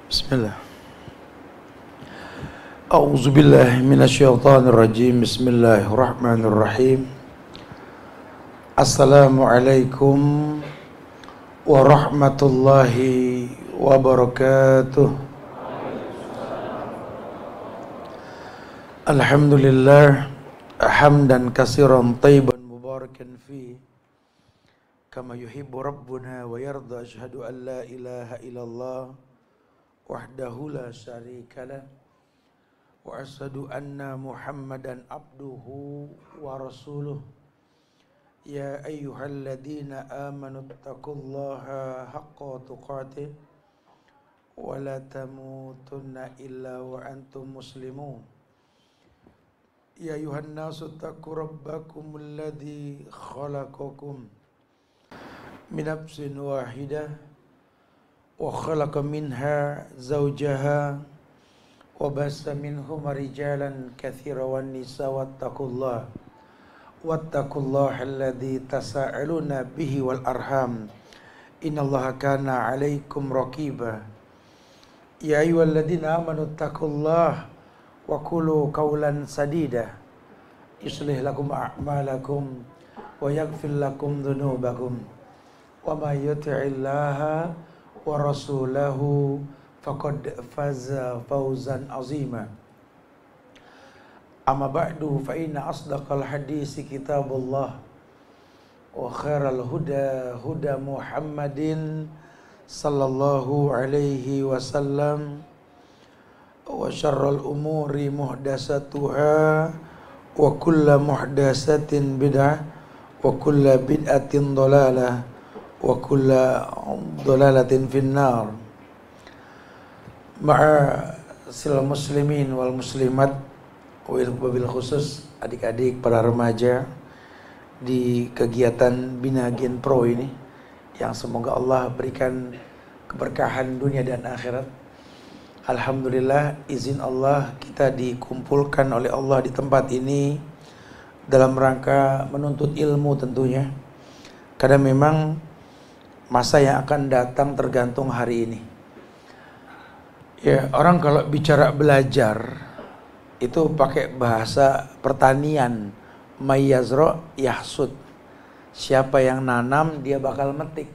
Bismillah. A'udzu billahi minasyaitonir rajim. Bismillahirrahmanirrahim. Assalamualaikum warahmatullahi wabarakatuh. Alhamdulillah hamdan katsiran thayyiban mubarakan fi kama yuhibbu rabbuna wa yarda. Asyhadu an la ilaha illallah wahdahu la syarikalah wa asyhadu anna Muhammadan abduhu wa rasuluh. Ya ayyuhalladzina amanu taqullaha haqqa tuqatih wa la tamutunna illa wa antum muslimun. Ya ayuhan nasu taqu rabbakum alladzi khalaqakum min nafsin wahidah wa khalaqa minha zawjaha wa bassa minhuma rijalan katsiran wan nisaa wattaqullaha alladzi tasaaluna bihi wal arham innallaha kana 'alaikum raqiba. Ya ayyuhalladzina amanu taqullaha wa qulu qawlan sadida yuslih lakum a'malakum wa yaghfir lakum dhunubakum wa may yuti'illaha wa rasulahu faqad faza fawzan azima. Amma ba'du fa inna asdaqal hadisi kitabullah wa khairal huda huda Muhammadin sallallahu alaihi wasallam wa syarrul umuri muhdasatuha wa kullu muhdasatin bid'ah wa kullu bid'atin dhalalah wa kullu dhalalatin finnar. Ma'asyiral muslimin wal muslimat, wabil khusus adik-adik para remaja di kegiatan Bina Gen Pro ini, yang semoga Allah berikan keberkahan dunia dan akhirat. Alhamdulillah, izin Allah kita dikumpulkan oleh Allah di tempat ini dalam rangka menuntut ilmu tentunya. Karena memang masa yang akan datang tergantung hari ini. Ya, orang kalau bicara belajar itu pakai bahasa pertanian, mayyazro yahsud. Siapa yang nanam dia bakal metik.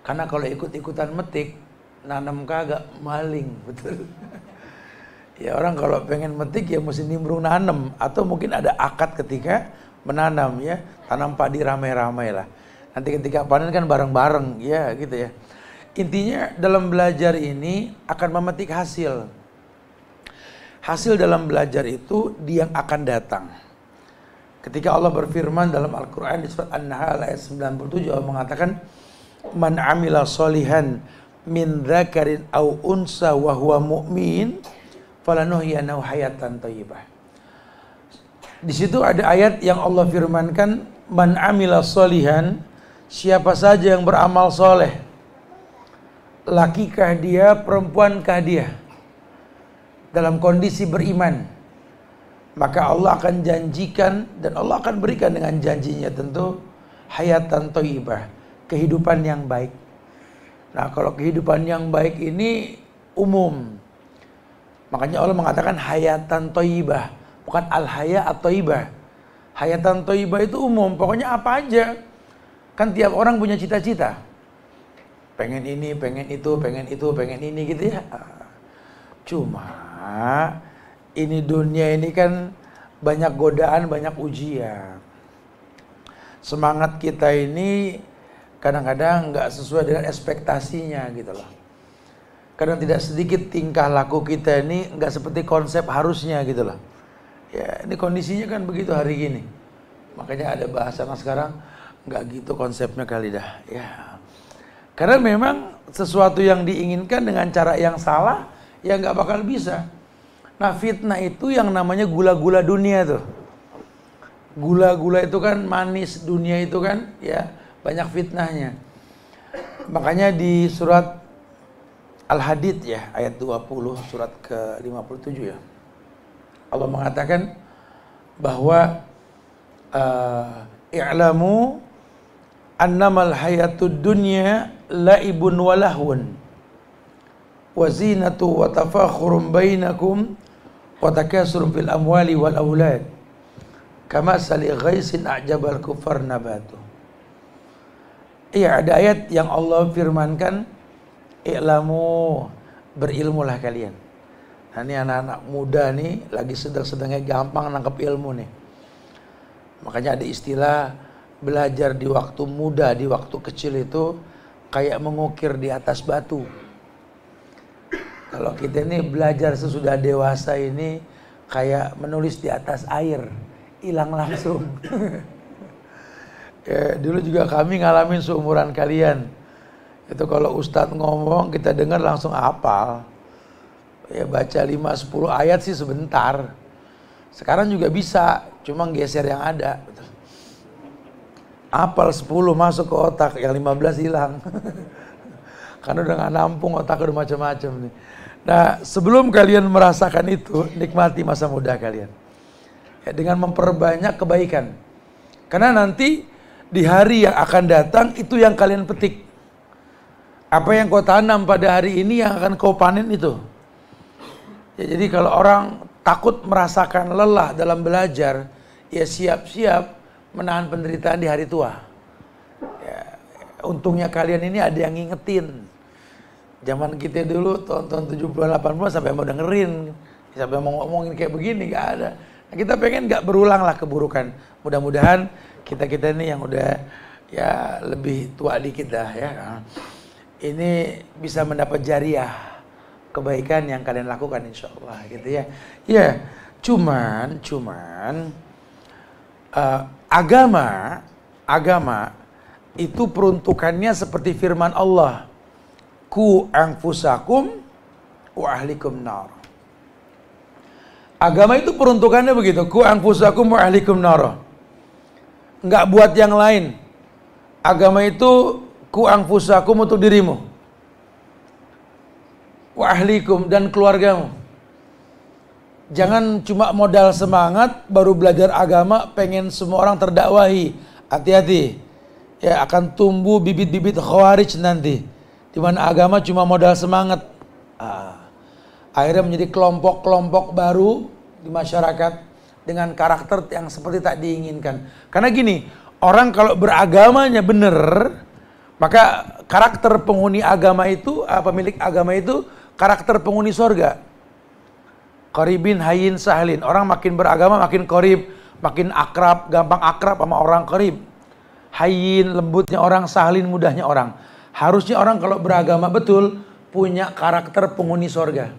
Karena kalau ikut-ikutan metik, nanam kagak maling, betul. Ya, orang kalau pengen metik ya mesti nimbrung nanam, atau mungkin ada akad ketika menanam, ya, tanam padi ramai-ramai lah. Nanti ketika panen kan bareng-bareng, ya gitu ya. Intinya dalam belajar ini akan memetik hasil. Hasil dalam belajar itu dia yang akan datang. Ketika Allah berfirman dalam Al-Quran di surat An-Nahl ayat 97, Allah mengatakan, Man amila solihan min dzakarin aw unsa wa huwa mu'min falanuhyanahu hayatan thayyibah. Di situ ada ayat yang Allah firmankan, man amila solihan, siapa saja yang beramal soleh, lakikah dia, perempuankah dia, dalam kondisi beriman, maka Allah akan janjikan dan Allah akan berikan dengan janjinya tentu hayatan thayyibah, kehidupan yang baik. Nah, kalau kehidupan yang baik ini umum. Makanya Allah mengatakan hayatan thayyibah, bukan al-haya at-thayyibah. Hayatan thayyibah itu umum, pokoknya apa aja. Kan tiap orang punya cita-cita. Pengen ini, pengen itu, pengen itu, pengen ini gitu ya. Cuma ini dunia ini kan banyak godaan, banyak ujian. Semangat kita ini kadang-kadang nggak sesuai dengan ekspektasinya gitu loh. Kadang tidak sedikit tingkah laku kita ini nggak seperti konsep harusnya gitu loh. Ya, ini kondisinya kan begitu hari ini. Makanya ada bahasa sekarang, nggak gitu konsepnya kali dah. Ya, karena memang sesuatu yang diinginkan dengan cara yang salah, ya nggak bakal bisa. Nah, fitnah itu yang namanya gula-gula dunia tuh. Gula-gula itu kan manis, dunia itu kan ya banyak fitnahnya. Makanya di surat Al-Hadid ya, ayat 20, surat ke-57 ya, Allah mengatakan bahwa i'lamu annamal hayatud dunya laibun walahun wa zinatu wa tafakhurum bainakum wa takasurum fil amwali wal aulad kama sali ghaisin a'jabal kufar nabatu. Iya, ada ayat yang Allah firmankan, i'lamu, berilmulah kalian. Nah, ini anak-anak muda nih lagi sedang-sedangnya gampang nangkep ilmu nih. Makanya ada istilah belajar di waktu muda, di waktu kecil itu kayak mengukir di atas batu. Kalau kita ini belajar sesudah dewasa ini kayak menulis di atas air, hilang langsung. Ya, dulu juga kami ngalamin seumuran kalian. Itu kalau ustadz ngomong kita dengar langsung hafal. Ya baca 5-10 ayat sih sebentar. Sekarang juga bisa, cuma geser yang ada. Hafal 10 masuk ke otak, yang 15 hilang. Karena udah gak nampung, otak udah macam-macam nih. Nah, sebelum kalian merasakan itu, nikmati masa muda kalian. Ya, dengan memperbanyak kebaikan. Karena nanti di hari yang akan datang itu yang kalian petik. Apa yang kau tanam pada hari ini yang akan kau panen itu. Ya, jadi kalau orang takut merasakan lelah dalam belajar, ya siap-siap menahan penderitaan di hari tua. Ya, untungnya kalian ini ada yang ngingetin. Zaman kita dulu tahun 70-80 sampai mau dengerin, sampai mau ngomongin kayak begini gak ada. Nah, kita pengen gak berulang lah keburukan. Mudah-mudahan kita ini yang udah ya lebih tua dikit dah ya, ini bisa mendapat jariah kebaikan yang kalian lakukan insya Allah gitu ya. Ya, cuman agama itu peruntukannya seperti firman Allah, ku anfusakum wa ahlikum nar. Agama itu peruntukannya begitu, ku anfusakum wa ahlikum nar. Enggak buat yang lain. Agama itu ku anfusakum untuk dirimu, wa ahlikum dan keluargamu. Jangan cuma modal semangat baru belajar agama pengen semua orang terdakwahi. Hati-hati. Ya akan tumbuh bibit-bibit khawarij nanti. Di mana agama cuma modal semangat. Akhirnya menjadi kelompok-kelompok baru di masyarakat dengan karakter yang seperti tak diinginkan. Karena gini, orang kalau beragamanya benar, maka karakter penghuni agama itu, pemilik agama itu karakter penghuni sorga. Qaribin hayyin sahlin. Orang makin beragama makin qarib, makin akrab, gampang akrab sama orang qarib. Hayyin, lembutnya orang, sahlin, mudahnya orang. Harusnya orang kalau beragama betul punya karakter penghuni sorga.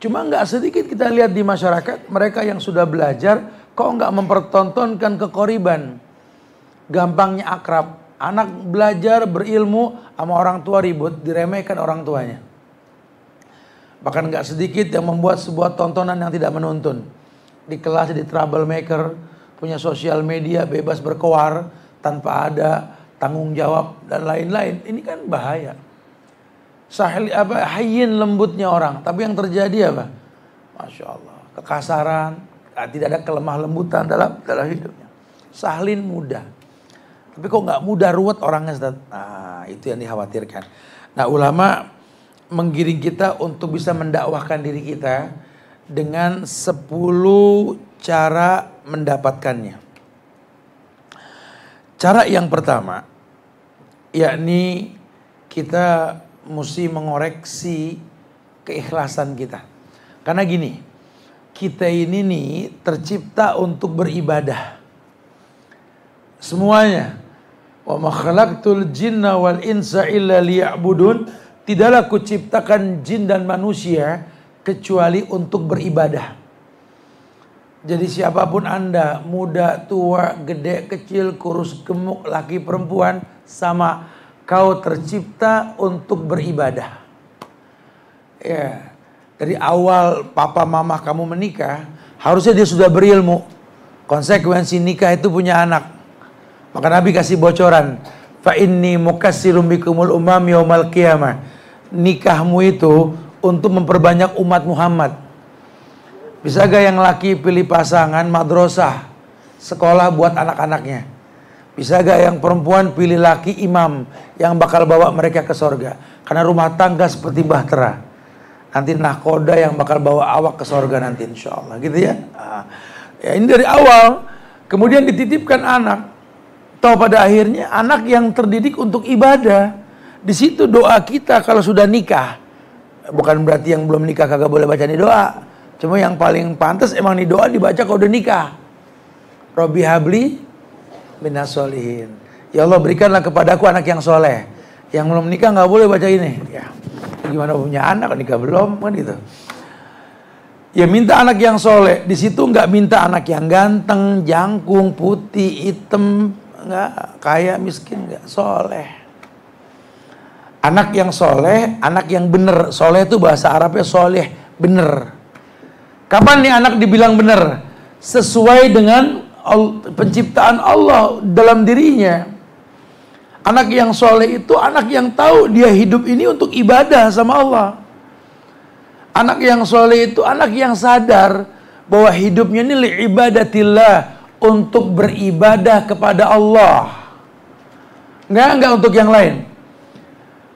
Cuma nggak sedikit kita lihat di masyarakat, mereka yang sudah belajar kok nggak mempertontonkan kekoriban. Gampangnya akrab. Anak belajar berilmu sama orang tua ribut, diremehkan orang tuanya. Bahkan nggak sedikit yang membuat sebuah tontonan yang tidak menuntun. Di kelas jadi troublemaker, punya sosial media, bebas berkoar tanpa ada tanggung jawab dan lain-lain. Ini kan bahaya. Hayyin, lembutnya orang, tapi yang terjadi apa? Masya Allah, kekasaran, tidak ada kelemah lembutan dalam hidupnya. Sahlin, mudah, tapi kok nggak mudah, ruwet orangnya, Ustaz. Nah, itu yang dikhawatirkan. Nah, ulama menggiring kita untuk bisa mendakwahkan diri kita dengan 10 cara mendapatkannya. Cara yang pertama, yakni kita mesti mengoreksi keikhlasan kita. Karena gini, kita ini nih tercipta untuk beribadah. Semuanya. Wa ma khalaqtul jinna wal insa illa liya'budun. Tidaklah kuciptakan jin dan manusia kecuali untuk beribadah. Jadi siapapun Anda, muda, tua, gede, kecil, kurus, gemuk, laki, perempuan, sama, kau tercipta untuk beribadah. Ya, dari awal papa mama kamu menikah, harusnya dia sudah berilmu. Konsekuensi nikah itu punya anak. Maka Nabi kasih bocoran, fa inni mukassirum bikumul umam yaumal qiyamah. Nikahmu itu untuk memperbanyak umat Muhammad. Bisa gak yang laki pilih pasangan madrasah, sekolah buat anak-anaknya? Bisa gak yang perempuan pilih laki imam yang bakal bawa mereka ke sorga? Karena rumah tangga seperti bahtera. Nanti nahkoda yang bakal bawa awak ke sorga nanti insya Allah, gitu ya. Ya ini dari awal. Kemudian dititipkan anak. Tahu pada akhirnya anak yang terdidik untuk ibadah. Di situ doa kita kalau sudah nikah. Bukan berarti yang belum nikah kagak boleh baca nih doa. Cuma yang paling pantas emang nih doa dibaca kalau udah nikah. Robbi habli minas solihin. Ya Allah berikanlah kepadaku anak yang soleh. Yang belum nikah nggak boleh baca ini. Ya, gimana punya anak nikah belum kan gitu. Ya minta anak yang soleh. Di situ nggak minta anak yang ganteng, jangkung, putih, hitam, nggak kaya, miskin, nggak soleh. Anak yang soleh, anak yang bener. Soleh itu bahasa Arabnya soleh, bener. Kapan nih anak dibilang bener? Sesuai dengan penciptaan Allah dalam dirinya. Anak yang soleh itu anak yang tahu dia hidup ini untuk ibadah sama Allah. Anak yang soleh itu anak yang sadar bahwa hidupnya ini li'ibadatillah, untuk beribadah kepada Allah. Enggak untuk yang lain.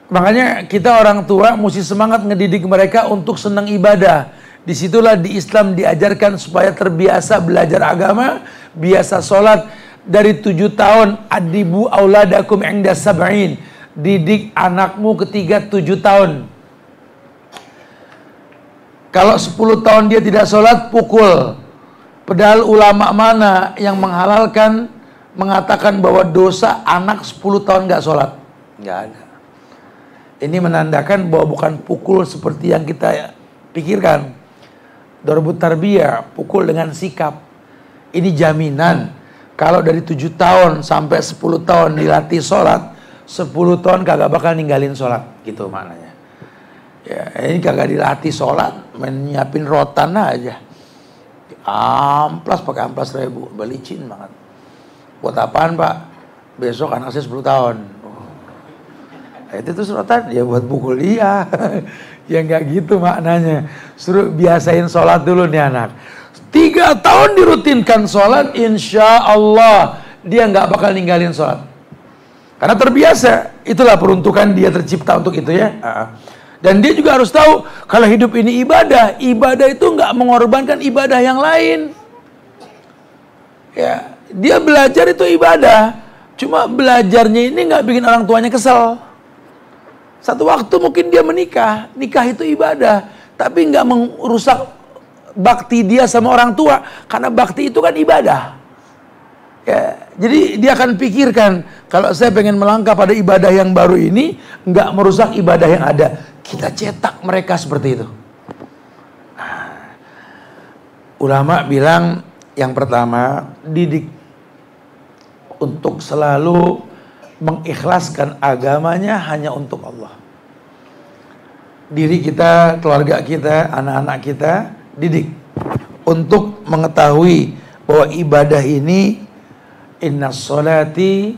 Makanya kita orang tua mesti semangat ngedidik mereka untuk senang ibadah. Disitulah di Islam diajarkan supaya terbiasa belajar agama, biasa sholat. Dari 7 tahun, adibu auladakum inda sab'in. Didik anakmu ketika 7 tahun. Kalau 10 tahun dia tidak sholat, pukul. Padahal ulama mana yang menghalalkan, mengatakan bahwa dosa anak 10 tahun gak sholat? Gak ada. Ini menandakan bahwa bukan pukul seperti yang kita pikirkan. Darbut tarbiyah, pukul dengan sikap. Ini jaminan. Kalau dari 7 tahun sampai 10 tahun dilatih sholat, 10 tahun kagak bakal ninggalin sholat. Gitu maknanya. Ya, ini kagak dilatih sholat, menyiapin rotan aja. Amplas pakai amplas 1000, belicin banget. Buat apaan Pak? Besok anak saya 10 tahun. Itu tuh rotan, ya buat pukul dia. Ya nggak gitu maknanya. Suruh biasain sholat dulu nih anak. 3 tahun dirutinkan sholat, insya Allah dia nggak bakal ninggalin sholat. Karena terbiasa, itulah peruntukan dia tercipta untuk itu ya. Dan dia juga harus tahu kalau hidup ini ibadah, ibadah itu nggak mengorbankan ibadah yang lain. Ya, dia belajar itu ibadah, cuma belajarnya ini nggak bikin orang tuanya kesel. Satu waktu mungkin dia menikah, nikah itu ibadah, tapi nggak merusak bakti dia sama orang tua, karena bakti itu kan ibadah. Ya, jadi dia akan pikirkan, kalau saya pengen melangkah pada ibadah yang baru ini, nggak merusak ibadah yang ada. Kita cetak mereka seperti itu. Nah, ulama bilang yang pertama, didik untuk selalu mengikhlaskan agamanya hanya untuk Allah. Diri kita, keluarga kita, anak-anak kita, didik untuk mengetahui bahwa ibadah ini inna sholati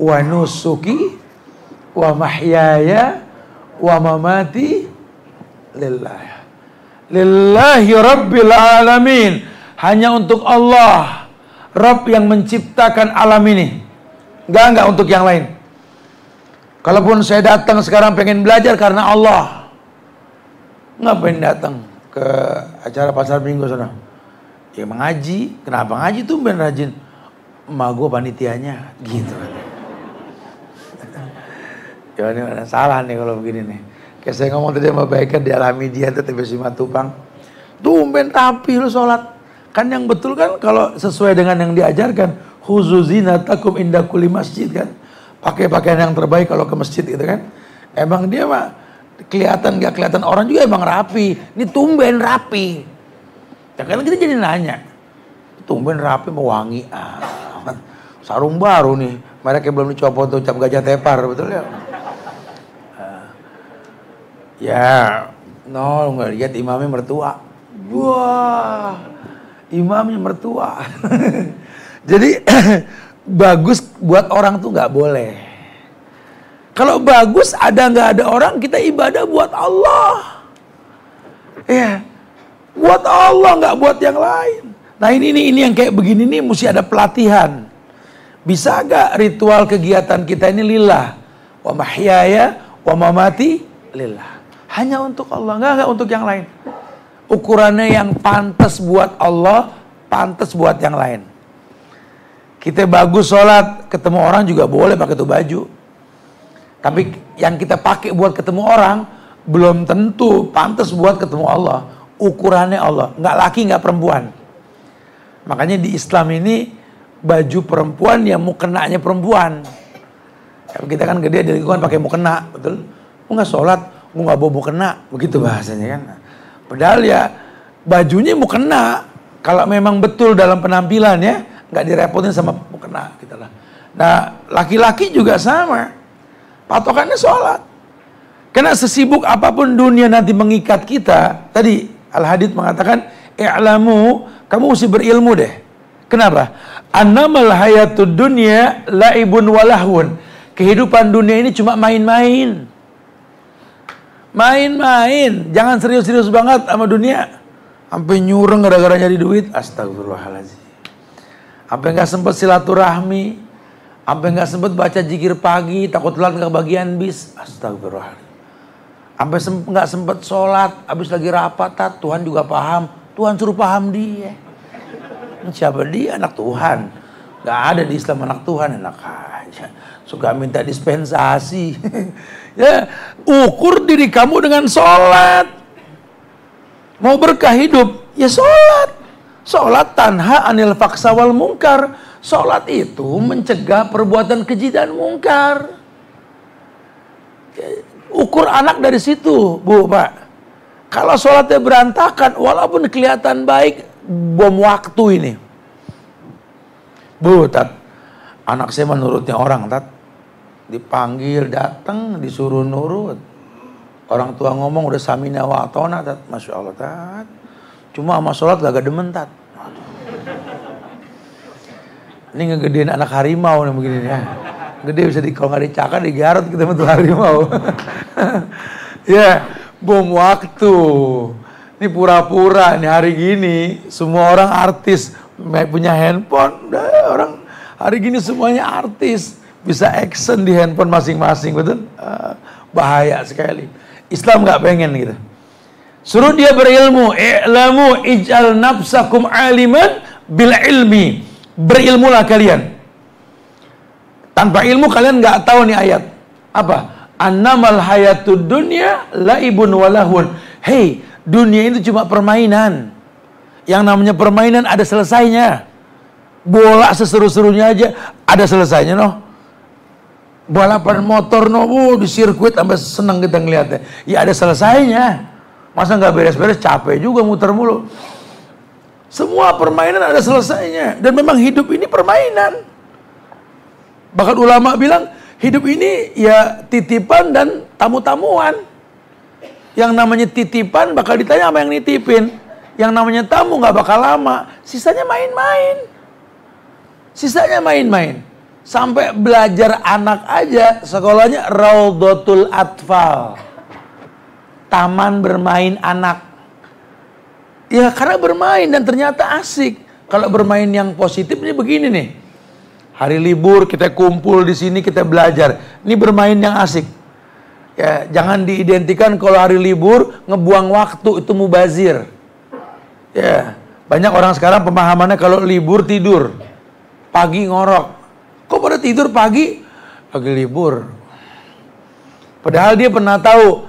wa nusuki wa mahyaya wa mamati lillahi rabbil alamin, hanya untuk Allah, Rabb yang menciptakan alam ini, enggak untuk yang lain. Kalaupun saya datang sekarang pengen belajar karena Allah, ngapain datang ke acara pasar minggu sana? Ya mengaji. Kenapa ngaji tuh ben rajin? Emak gue panitianya gitu. Ya ini ada salah nih kalau begini nih. Kayak saya ngomong tadi sama Baikan di Alhamidiyah itu TB Simatupang. Tumben rapi lu sholat. Kan yang betul kan kalau sesuai dengan yang diajarkan, khuzuzinatakum inda kulli masjid kan. Pakai pakaian yang terbaik kalau ke masjid gitu kan. Emang dia mah kelihatan gak kelihatan orang juga emang rapi. Ini tumben rapi. Ya kan kita jadi nanya, tumben rapi mau wangi amat. Sarung baru nih, mereka belum dicopot tuh cap gajah tepar, betul ya? Ya, no nggak lihat imamnya mertua. Wah, imamnya mertua. Jadi bagus buat orang tuh nggak boleh. Kalau bagus ada nggak ada orang, kita ibadah buat Allah. Ya, buat Allah, nggak buat yang lain. Nah ini yang kayak begini nih mesti ada pelatihan. Bisa gak ritual kegiatan kita ini lillah, wa mahyaya wa mamati lillah, Hanya untuk Allah, enggak untuk yang lain. Ukurannya yang pantas buat Allah, pantas buat yang lain. Kita bagus sholat, ketemu orang juga boleh pakai itu baju. Tapi yang kita pakai buat ketemu orang, belum tentu pantas buat ketemu Allah. Ukurannya Allah, nggak laki, nggak perempuan. Makanya di Islam ini, baju perempuan yang mukenanya perempuan. Kita kan gede di lingkungan pakai mukena, betul? Mau nggak sholat, mau nggak bawa mukena, begitu bahasanya kan. Padahal ya bajunya mukena. Kalau memang betul dalam penampilannya, nggak direpotin sama mukena gitu lah. Nah, laki-laki juga sama. Patokannya sholat. Karena sesibuk apapun dunia nanti mengikat kita, tadi Al-Hadid mengatakan, i'lamu, kamu mesti berilmu deh. Kenapa? Annamal hayatud dunya laibun walahun. Kehidupan dunia ini cuma main-main. Main-main. Jangan serius-serius banget sama dunia. Sampai nyureng gara-gara nyari duit. Astagfirullahaladzim. Sampai nggak sempet silaturahmi. Sampai nggak sempet baca zikir pagi. Takut telat nggak kebagian bis. Astagfirullahaladzim. Sampai nggak sempet sholat. Habis lagi rapat. Tuhan juga paham. Tuhan suruh paham dia. Siapa dia? Anak Tuhan. Nggak ada di Islam anak Tuhan. Enak aja. Suka minta dispensasi. Ya, ukur diri kamu dengan sholat. Mau berkah hidup, ya sholat. Sholat tanha anil faksa wal mungkar. Sholat itu mencegah perbuatan keji dan mungkar. Ya, ukur anak dari situ, Bu, Pak. Kalau sholatnya berantakan, walaupun kelihatan baik, bom waktu ini. Bu, Tat, anak saya menurutnya orang, Tat. Dipanggil, datang, disuruh nurut. Orang tua ngomong udah samina wa atona, Tat. Masya Allah, Tat. Cuma sama sholat gak demen, Tat. Ini ngegedein anak harimau nih begini ya. Gede bisa kalau nggak dicakar digarut kita bentuk harimau. Ya, bom waktu. Ini pura-pura nih hari gini semua orang artis punya handphone. Orang hari gini semuanya artis. Bisa action di handphone masing-masing, betul? Bahaya sekali. Islam nggak pengen gitu. Suruh dia berilmu. I'lamu ij'al nafsakum aliman bil ilmi. Berilmulah kalian. Tanpa ilmu kalian nggak tahu nih ayat. Apa? Annamal hayatud dunya laibun walahun. Hei, dunia itu cuma permainan. Yang namanya permainan ada selesainya. Bola seseru-serunya aja ada selesainya, noh. Balapan motor di sirkuit sampai senang kita ngeliatnya. Ya ada selesainya. Masa nggak beres-beres, capek juga muter mulu. Semua permainan ada selesainya. Dan memang hidup ini permainan. Bahkan ulama bilang hidup ini ya titipan dan tamu-tamuan. Yang namanya titipan bakal ditanya sama yang nitipin. Yang namanya tamu nggak bakal lama. Sisanya main-main. Sisanya main-main. Sampai belajar anak aja sekolahnya Raudhatul Atfal. Taman bermain anak. Ya karena bermain dan ternyata asik. Kalau bermain yang positif ini begini nih. Hari libur kita kumpul di sini kita belajar. Ini bermain yang asik. Ya jangan diidentikan kalau hari libur ngebuang waktu itu mubazir. Ya banyak orang sekarang pemahamannya kalau libur tidur. Pagi ngorok. Kok pada tidur pagi? Lagi libur. Padahal dia pernah tahu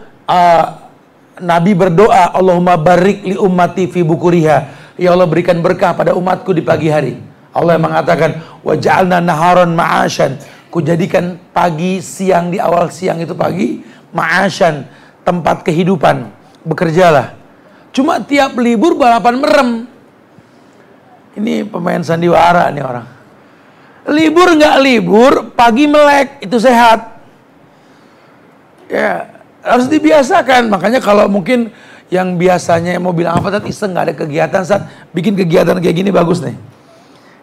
Nabi berdoa, Allahumma barik li ummati fi bukuriha. Ya Allah berikan berkah pada umatku di pagi hari. Allah yang mengatakan, wa ja'alna naharon ma'asyan. Ku jadikan pagi, siang, di awal siang itu pagi, ma'asyan, tempat kehidupan. Bekerjalah. Cuma tiap libur balapan merem. Ini pemain sandiwara nih orang. Libur nggak libur, pagi melek, itu sehat. Ya, harus dibiasakan. Makanya kalau mungkin yang biasanya mau bilang apa tadi iseng nggak ada kegiatan, saat bikin kegiatan kayak gini bagus nih.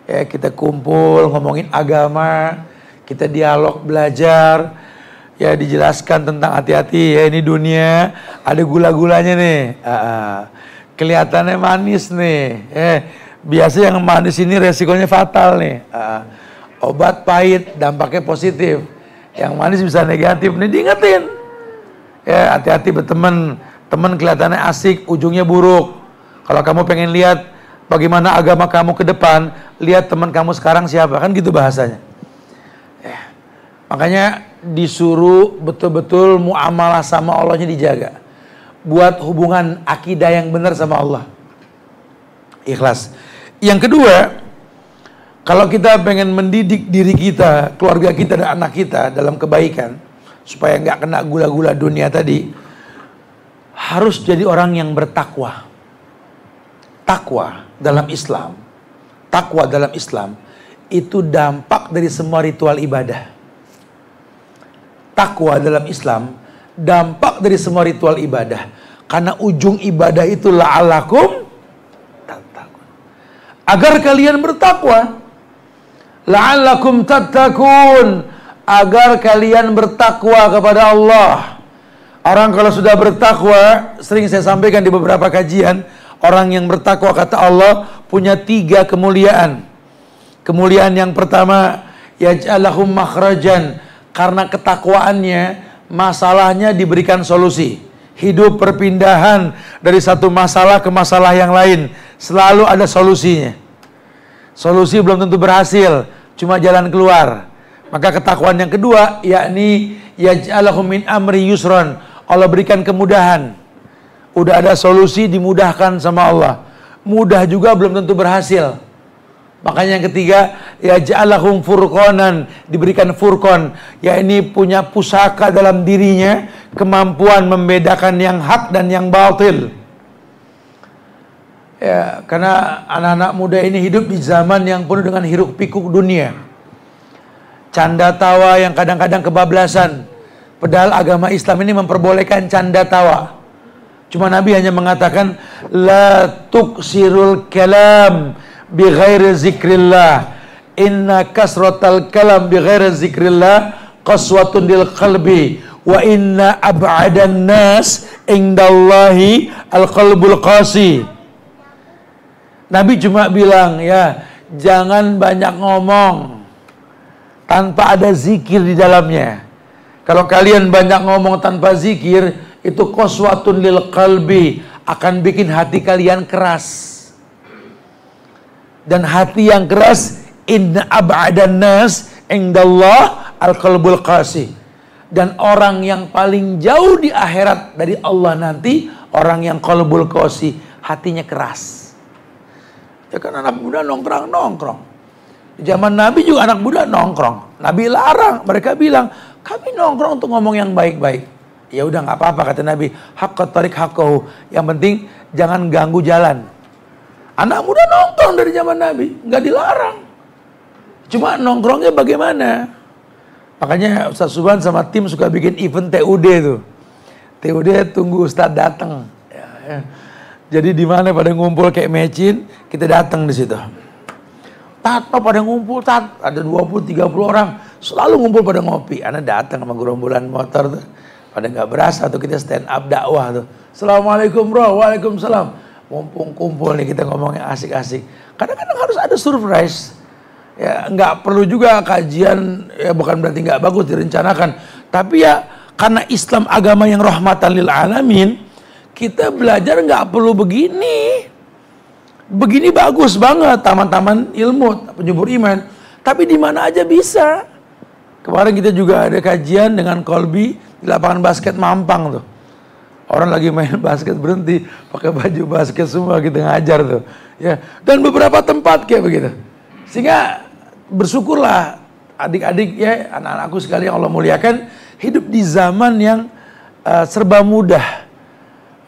Ya, kita kumpul ngomongin agama, kita dialog belajar, ya dijelaskan tentang hati-hati ya ini dunia ada gula-gulanya nih. Kelihatannya manis nih. Biasa yang manis ini resikonya fatal nih. Obat pahit dampaknya positif. Yang manis bisa negatif nih, diingetin. Ya, hati-hati berteman. Teman kelihatannya asik, ujungnya buruk. Kalau kamu pengen lihat bagaimana agama kamu ke depan, lihat teman kamu sekarang siapa, kan gitu bahasanya. Ya. Makanya disuruh betul-betul muamalah sama Allahnya dijaga. Buat hubungan akidah yang benar sama Allah. Ikhlas. Yang kedua, kalau kita pengen mendidik diri kita, keluarga kita dan anak kita dalam kebaikan, supaya nggak kena gula-gula dunia tadi, harus jadi orang yang bertakwa. Takwa dalam Islam, takwa dalam Islam itu dampak dari semua ritual ibadah. Takwa dalam Islam dampak dari semua ritual ibadah, karena ujung ibadah itu la'alakum tattaqun. Agar kalian bertakwa. La'allakum tattaqun, agar kalian bertakwa kepada Allah. Orang kalau sudah bertakwa, sering saya sampaikan di beberapa kajian, orang yang bertakwa kata Allah punya 3 kemuliaan. Kemuliaan yang pertama, yaj'alahum makhrajan, karena ketakwaannya masalahnya diberikan solusi. Hidup perpindahan dari satu masalah ke masalah yang lain, selalu ada solusinya. Solusi belum tentu berhasil, cuma jalan keluar. Maka ketakwaan yang kedua, yakni yaj'alahum min amri yusron, Allah berikan kemudahan. Udah ada solusi, dimudahkan sama Allah. Mudah juga belum tentu berhasil. Makanya yang ketiga, yaj'alahum furqanan, diberikan furqan, yakni punya pusaka dalam dirinya, kemampuan membedakan yang hak dan yang batil. Ya, karena anak-anak muda ini hidup di zaman yang penuh dengan hiruk pikuk dunia. Canda tawa yang kadang-kadang kebablasan. Padahal agama Islam ini memperbolehkan canda tawa. Cuma Nabi hanya mengatakan, la tuksirul kalam bi ghairi zikrillah. Inna kasratal kalam bi ghairi zikrillah qaswatun lil qalbi. Wa inna ab'adan nas indallahi al-qalbul qasi. Nabi cuma bilang, ya, jangan banyak ngomong tanpa ada zikir di dalamnya. Kalau kalian banyak ngomong tanpa zikir, itu qaswatun lil qalbi, akan bikin hati kalian keras. Dan hati yang keras, inna ab'adan nas indallah al-qalbul qasi. Dan orang yang paling jauh di akhirat dari Allah nanti, orang yang qalbul qasi, hatinya keras. Ya kan anak muda nongkrong-nongkrong. Di zaman Nabi juga anak muda nongkrong. Nabi larang, mereka bilang, kami nongkrong untuk ngomong yang baik-baik. Ya udah nggak apa-apa kata Nabi, haqqat tariq haqqahu. Yang penting jangan ganggu jalan. Anak muda nongkrong dari zaman Nabi, nggak dilarang. Cuma nongkrongnya bagaimana? Makanya Ustaz Subhan sama tim suka bikin event TUD tuh. TUD tunggu Ustaz datang. Ya. Jadi di mana pada ngumpul kayak mecin, kita datang di situ. Tato pada ngumpul, ada 20-30 orang, selalu ngumpul pada ngopi. Anak datang sama gerombolan motor tuh, pada nggak berasa tuh kita stand up dakwah tuh. Assalamualaikum bro, waalaikumsalam. Mumpung kumpul nih kita ngomongnya asik-asik. Kadang-kadang harus ada surprise. Ya nggak perlu juga kajian, ya bukan berarti nggak bagus direncanakan. Tapi ya karena Islam agama yang rahmatan lil alamin, kita belajar nggak perlu begini. Begini bagus banget, taman-taman ilmu, penyubur iman. Tapi di mana aja bisa. Kemarin kita juga ada kajian dengan Kolbi di lapangan basket Mampang tuh. Orang lagi main basket berhenti, pakai baju basket semua kita ngajar tuh. Ya, dan beberapa tempat kayak begitu. Sehingga bersyukurlah adik-adik ya, anak-anakku sekalian Allah muliakan, hidup di zaman yang serba mudah.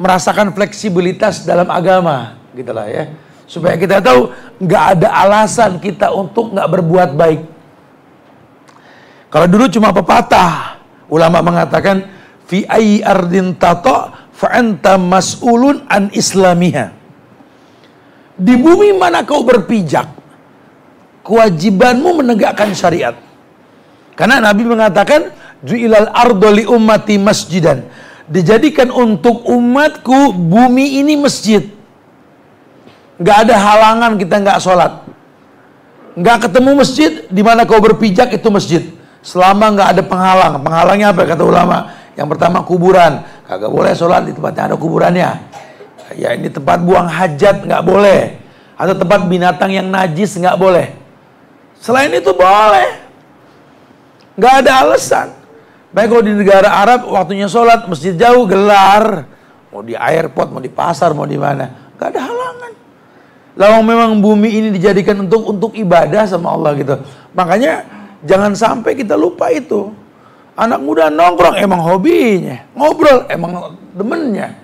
Merasakan fleksibilitas dalam agama, gitulah ya. Supaya kita tahu nggak ada alasan kita untuk nggak berbuat baik. Kalau dulu cuma pepatah, ulama mengatakan fi ayyi ardin tato fa anta mas'ulun an islamiha. Di bumi mana kau berpijak, kewajibanmu menegakkan syariat. Karena Nabi mengatakan ju'ilal ardu li ummati masjidan. Dijadikan untuk umatku bumi ini masjid. Gak ada halangan kita gak sholat. Gak ketemu masjid, di mana kau berpijak itu masjid. Selama gak ada penghalang. Penghalangnya apa kata ulama? Yang pertama kuburan, kagak boleh sholat di tempat yang ada kuburannya. Ya ini tempat buang hajat nggak boleh. Atau tempat binatang yang najis nggak boleh. Selain itu boleh. Nggak ada alasan. Baik kalau di negara Arab waktunya sholat masjid jauh gelar. Mau di airport, mau di pasar, mau di mana. Nggak ada halangan. Lawang memang bumi ini dijadikan untuk ibadah sama Allah gitu. Makanya jangan sampai kita lupa itu. Anak muda nongkrong emang hobinya, ngobrol emang demennya.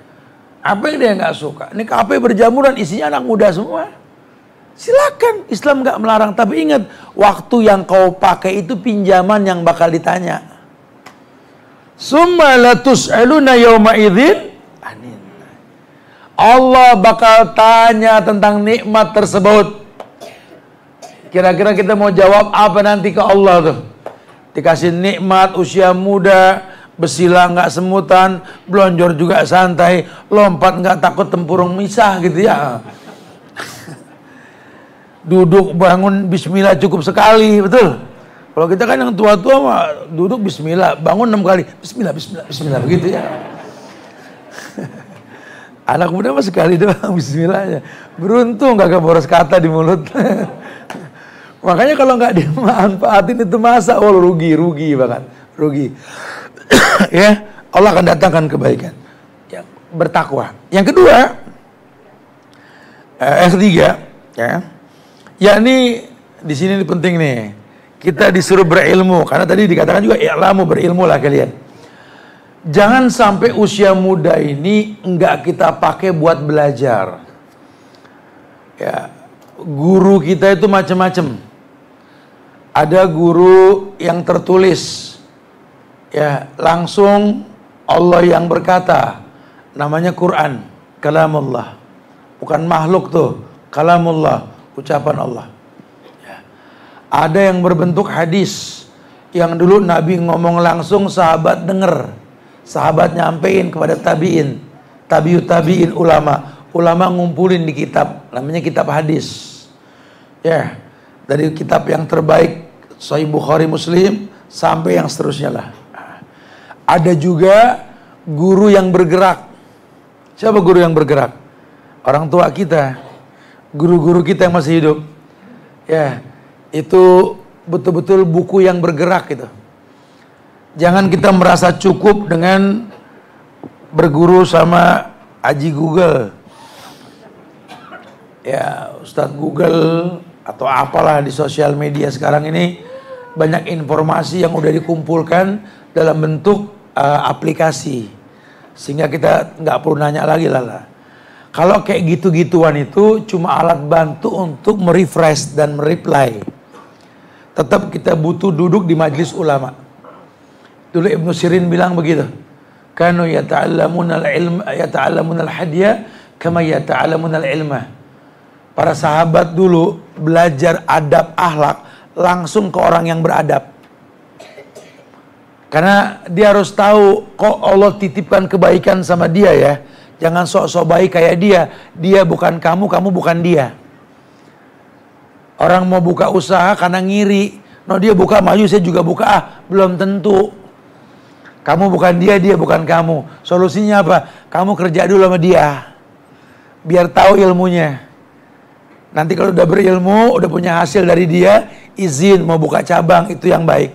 Apa yang dia nggak suka? Ini kafe berjamuran isinya anak muda semua. Silakan, Islam nggak melarang. Tapi ingat, waktu yang kau pakai itu pinjaman yang bakal ditanya. Summa latus'aluna yawma idzin anin. Allah bakal tanya tentang nikmat tersebut. Kira-kira kita mau jawab apa nanti ke Allah tuh? Dikasih nikmat usia muda, bersilah nggak semutan, blonjor juga santai, lompat nggak takut tempurung misah gitu ya. Duduk bangun bismillah cukup sekali, betul. Kalau kita kan yang tua-tua mah duduk bismillah, bangun 6 kali, bismillah, bismillah, bismillah begitu ya. Anak muda mah sekali doang bismillahnya. Beruntung gak boros kata di mulut. Makanya kalau nggak dimanfaatin itu masa rugi bahkan rugi. Ya, Allah akan datangkan kebaikan. Ya, bertakwa. Yang kedua, yang ketiga, ya, yakni di sini penting nih. Kita disuruh berilmu karena tadi dikatakan juga i'lamu, berilmu lah kalian. Jangan sampai usia muda ini enggak kita pakai buat belajar. Ya, guru kita itu macam-macam. Ada guru yang tertulis, ya langsung Allah yang berkata, namanya Quran, kalamullah, bukan makhluk tuh, kalamullah, ucapan Allah. Ya. Ada yang berbentuk hadis, yang dulu Nabi ngomong langsung, sahabat denger, sahabat nyampein kepada tabiin, tabiut tabiin, ulama ngumpulin di kitab, namanya kitab hadis. Ya. Dari kitab yang terbaik Sahih Bukhari Muslim sampai yang seterusnya lah. Ada juga guru yang bergerak. Siapa guru yang bergerak? Orang tua kita, guru-guru kita yang masih hidup. Ya, itu betul-betul buku yang bergerak gitu. Jangan kita merasa cukup dengan berguru sama Aji Google. Ya, Ustadz Google atau apalah di sosial media sekarang ini banyak informasi yang udah dikumpulkan dalam bentuk aplikasi sehingga kita nggak perlu nanya lagi lah. Kalau kayak gitu-gituan itu cuma alat bantu untuk merefresh dan mereply. Tetap kita butuh duduk di majelis ulama. Dulu Ibnu Sirin bilang begitu. Kanu yata'allamunal ilma yata'allamunal hadya kama yata'allamunal ilma. Para sahabat dulu belajar adab akhlak langsung ke orang yang beradab. Karena dia harus tahu kok Allah titipkan kebaikan sama dia ya. Jangan sok-sok baik kayak dia. Dia bukan kamu, kamu bukan dia. Orang mau buka usaha karena ngiri. No dia buka maju, saya juga buka. Belum tentu. Kamu bukan dia, dia bukan kamu. Solusinya apa? Kamu kerja dulu sama dia. Biar tahu ilmunya. Nanti kalau udah berilmu, udah punya hasil dari dia, izin mau buka cabang, itu yang baik.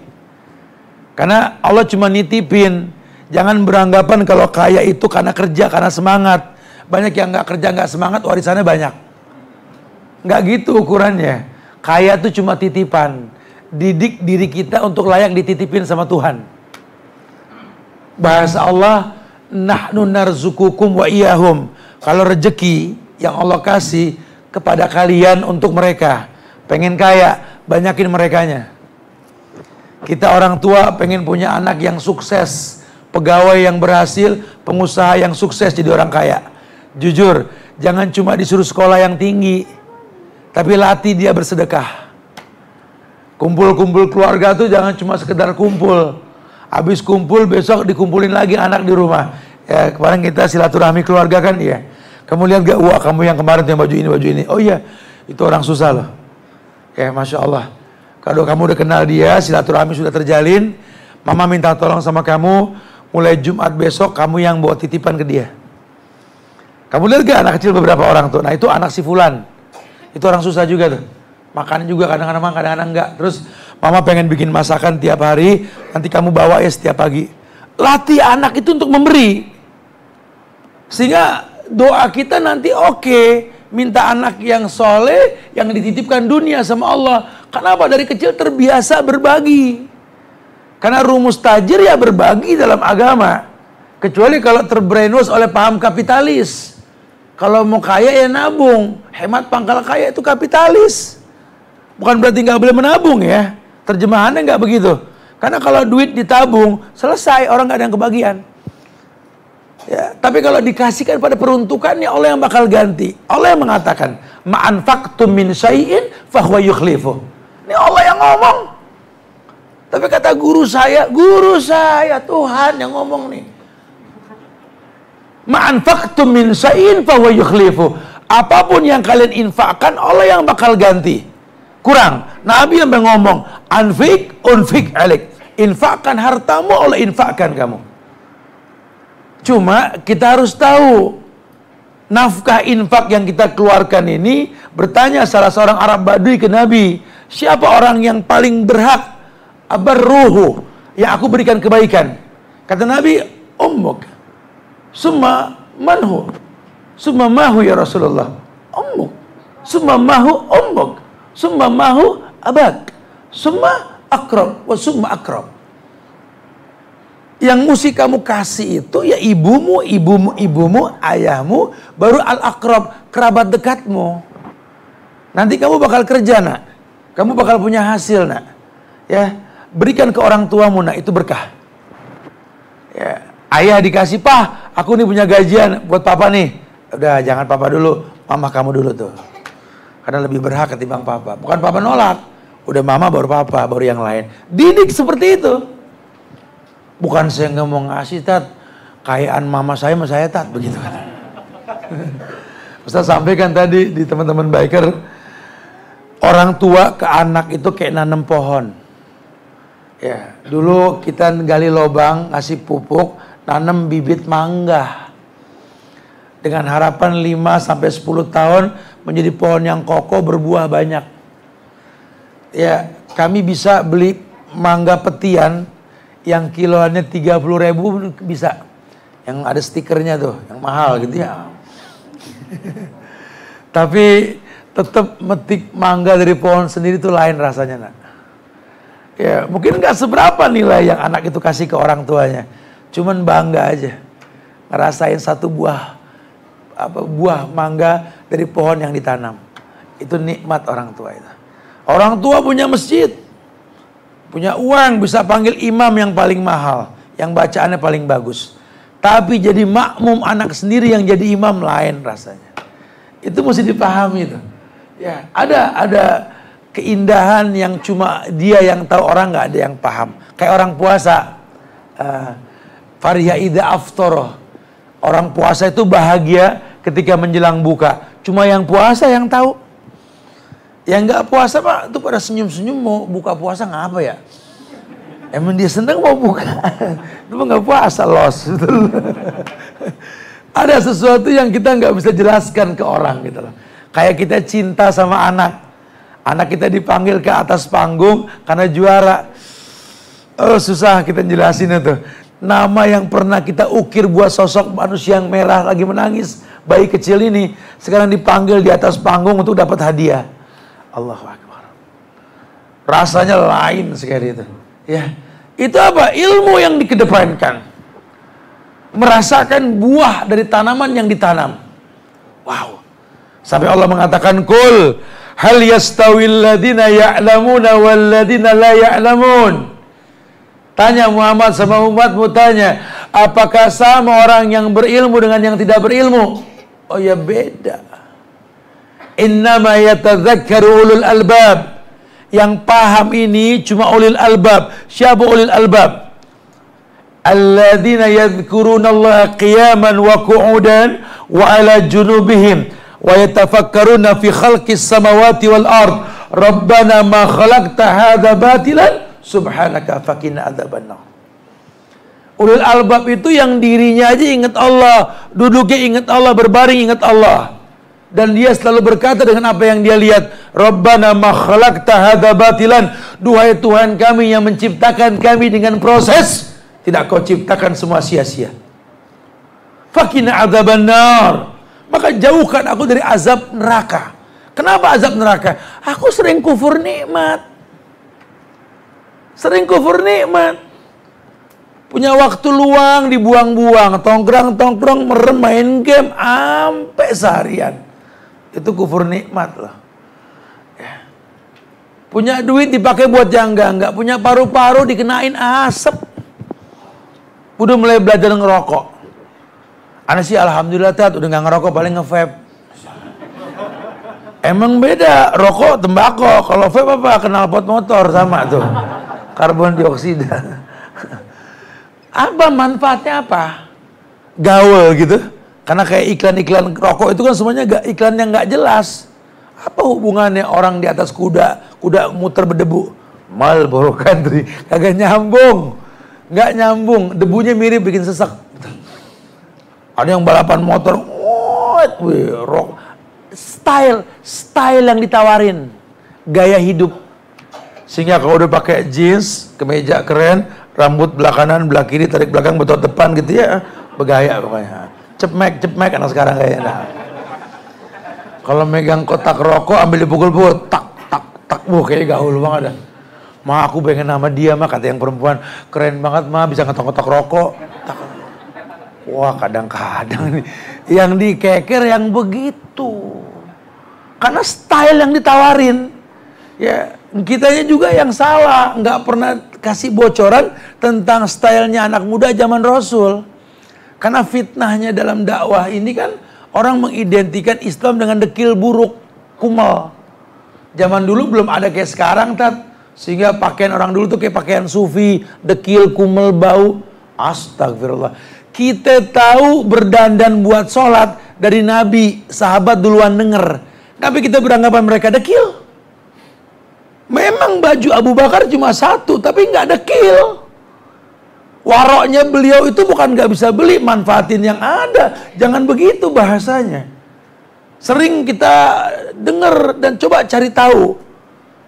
Karena Allah cuma nitipin. Jangan beranggapan kalau kaya itu karena kerja, karena semangat. Banyak yang nggak kerja, nggak semangat, warisannya banyak. Nggak gitu ukurannya. Kaya itu cuma titipan. Didik diri kita untuk layak dititipin sama Tuhan. Bahasa Allah, nahnu narzukukum wa iyahum. Kalau rezeki yang Allah kasih kepada kalian untuk mereka. Pengen kaya, banyakin merekanya. Kita orang tua pengen punya anak yang sukses, pegawai yang berhasil, pengusaha yang sukses jadi orang kaya. Jujur, jangan cuma disuruh sekolah yang tinggi, tapi latih dia bersedekah. Kumpul-kumpul keluarga tuh jangan cuma sekedar kumpul. Habis kumpul besok dikumpulin lagi anak di rumah. Ya, kemarin kita silaturahmi keluarga kan ya. Kamu lihat gak, wah kamu yang kemarin yang baju ini. Oh iya, itu orang susah loh. Ya Masya Allah. Kalau kamu udah kenal dia, silaturahmi sudah terjalin, mama minta tolong sama kamu, mulai Jumat besok kamu yang bawa titipan ke dia. Kamu lihat gak anak kecil beberapa orang tuh, nah itu anak si fulan. Itu orang susah juga tuh. Makan juga kadang-kadang, kadang-kadang enggak. Terus mama pengen bikin masakan tiap hari, nanti kamu bawa ya setiap pagi. Latih anak itu untuk memberi. Sehingga doa kita nanti oke. Minta anak yang soleh, yang dititipkan dunia sama Allah. Kenapa? Dari kecil terbiasa berbagi. Karena rumus tajir ya berbagi dalam agama. Kecuali kalau terbrainwash oleh paham kapitalis. Kalau mau kaya ya nabung. Hemat pangkal kaya itu kapitalis. Bukan berarti nggak boleh menabung ya. Terjemahannya nggak begitu. Karena kalau duit ditabung, selesai, orang nggak ada yang kebagian. Ya, tapi kalau dikasihkan pada peruntukannya, Allah yang bakal ganti. Allah yang mengatakan, ma'anfaqtum min syai'in fahuwa yukhlifuh. Ini Allah yang ngomong. Tapi kata guru saya Tuhan yang ngomong nih. Ma'anfaqtum min syai'in fahuwa yukhlifuh. Apapun yang kalian infakkan, Allah yang bakal ganti. Kurang. Nabi yang ngomong, unfik alik. Infakkan hartamu, Allah infakkan kamu. Cuma kita harus tahu nafkah infak yang kita keluarkan ini. Bertanya salah seorang Arab Badui ke Nabi, siapa orang yang paling berhak abarruhu, yang aku berikan kebaikan? Kata Nabi, ummuk. Summa manhu, summa mahu ya Rasulullah. Ummuk. Summa mahu ummuk, summa mahu abak, summa akrab wa summa akrab. Yang mesti kamu kasih itu ya ibumu, ayahmu, baru al-akrab, kerabat dekatmu. Nanti kamu bakal kerja, nak. Kamu bakal punya hasil, nak. Ya, berikan ke orang tuamu, nak, itu berkah. Ya, ayah dikasih, "Pah, aku nih punya gajian buat papa nih." Udah, jangan papa dulu, mama kamu dulu tuh. Karena lebih berhak ketimbang papa. Bukan papa nolak. Udah mama baru papa, baru yang lain. Didik seperti itu. Bukan saya nggak mau ngasih, Tat. Kayaan mama saya sama saya, Tat. Begitu kan. Ustaz sampaikan tadi di teman-teman biker. Orang tua ke anak itu kayak nanam pohon. Ya, dulu kita gali lubang, ngasih pupuk, nanam bibit mangga. Dengan harapan 5-10 tahun menjadi pohon yang kokoh, berbuah banyak. Ya, kami bisa beli mangga petian yang kiloannya 30.000 bisa. Yang ada stikernya tuh, yang mahal gitu ya. Tapi tetap metik mangga dari pohon sendiri tuh lain rasanya, nak. Ya, mungkin nggak seberapa nilai yang anak itu kasih ke orang tuanya. Cuman bangga aja. Ngerasain satu buah mangga dari pohon yang ditanam. Itu nikmat orang tua itu. Orang tua punya masjid. Punya uang, bisa panggil imam yang paling mahal, yang bacaannya paling bagus. Tapi jadi makmum anak sendiri yang jadi imam lain rasanya. Itu mesti dipahami tuh. Ya, ada keindahan yang cuma dia yang tahu, orang nggak ada yang paham. Kayak orang puasa. Fariha idza aftara. Orang puasa itu bahagia ketika menjelang buka. Cuma yang puasa yang tahu. Yang nggak puasa Pak, itu pada senyum-senyum mau buka puasa ngapa ya? Emang dia senang mau buka, itu nggak puasa, los. Ada sesuatu yang kita nggak bisa jelaskan ke orang gitu loh. Kayak kita cinta sama anak, anak kita dipanggil ke atas panggung karena juara. Oh susah kita jelasin itu. Nama yang pernah kita ukir buat sosok manusia yang merah lagi menangis, bayi kecil ini, sekarang dipanggil di atas panggung untuk dapat hadiah. Allahu Akbar. Rasanya lain sekali itu. Ya, itu apa? Ilmu yang dikedepankan. Merasakan buah dari tanaman yang ditanam. Wow. Sampai Allah mengatakan, "Qul hal yastawil ladina ya'lamuna wal ladina la ya'lamun." Tanya Muhammad sama umatmu, tanya, apakah sama orang yang berilmu dengan yang tidak berilmu? Oh ya, beda. Innama yatadzakkaru ulul albab. Yang paham ini cuma ulul albab. Siapa ulul albab? Alladzina yadhkuruna Allah qiyaman wa qu'udan wa ala junubihim wa yatafakkaruna fi khalqis samawati wal ard. Rabbana ma khalaqta hadza batilan subhanaka faqina adzabannar. Ulul albab itu yang dirinya aja ingat Allah, duduknya ingat Allah, berbaring ingat Allah. Dan dia selalu berkata dengan apa yang dia lihat, Rabbana ma khalaqta hadza batilan, duhai Tuhan kami yang menciptakan kami dengan proses, tidak kau ciptakan semua sia-sia. Fakina adzaban nar, maka jauhkan aku dari azab neraka. Kenapa azab neraka? Aku sering kufur nikmat. Sering kufur nikmat. Punya waktu luang dibuang-buang, tongkrong-tongkrong, merem, main game sampai seharian. Itu kufur nikmat loh. Ya. Punya duit dipakai buat yang enggak, punya paru-paru dikenain asap. Udah mulai belajar ngerokok. Ana sih alhamdulillah udah nggak ngerokok, paling nge-vape. Emang beda rokok tembakau, kalau vape apa? Knalpot motor sama tuh. Karbon dioksida. Apa manfaatnya apa? Gaul gitu. Karena kayak iklan-iklan rokok itu kan semuanya iklan yang nggak jelas. Apa hubungannya orang di atas kuda muter berdebu? Marlboro Country, kagak nyambung. Nggak nyambung, debunya mirip bikin sesak. Ada yang balapan motor, rock. Style yang ditawarin, gaya hidup. Sehingga kalau udah pakai jeans, kemeja keren, rambut belakangan, belah kiri, tarik belakang, betot depan gitu ya, bergaya pokoknya. Cepmek anak sekarang kayaknya. Kalau megang kotak rokok, ambil dipukul-pukul, tak, kayaknya gaul banget dah. Ma, aku pengen sama dia, mah, kata yang perempuan, keren banget, mah, bisa ngetok-ngetok rokok. Tak. Wah, kadang-kadang nih, yang dikeker yang begitu. Karena style yang ditawarin, ya, kitanya juga yang salah, nggak pernah kasih bocoran tentang stylenya anak muda zaman Rasul. Karena fitnahnya dalam dakwah ini kan orang mengidentikan Islam dengan dekil buruk, kumal. Zaman dulu belum ada kayak sekarang, sehingga pakaian orang dulu tuh kayak pakaian sufi, dekil, kumel, bau. Astagfirullah. Kita tahu berdandan buat sholat dari Nabi, sahabat duluan denger. Tapi kita beranggapan mereka dekil. Memang baju Abu Bakar cuma satu, tapi nggak dekil. Waroknya beliau itu bukan nggak bisa beli, manfaatin yang ada. Jangan begitu bahasanya. Sering kita dengar dan coba cari tahu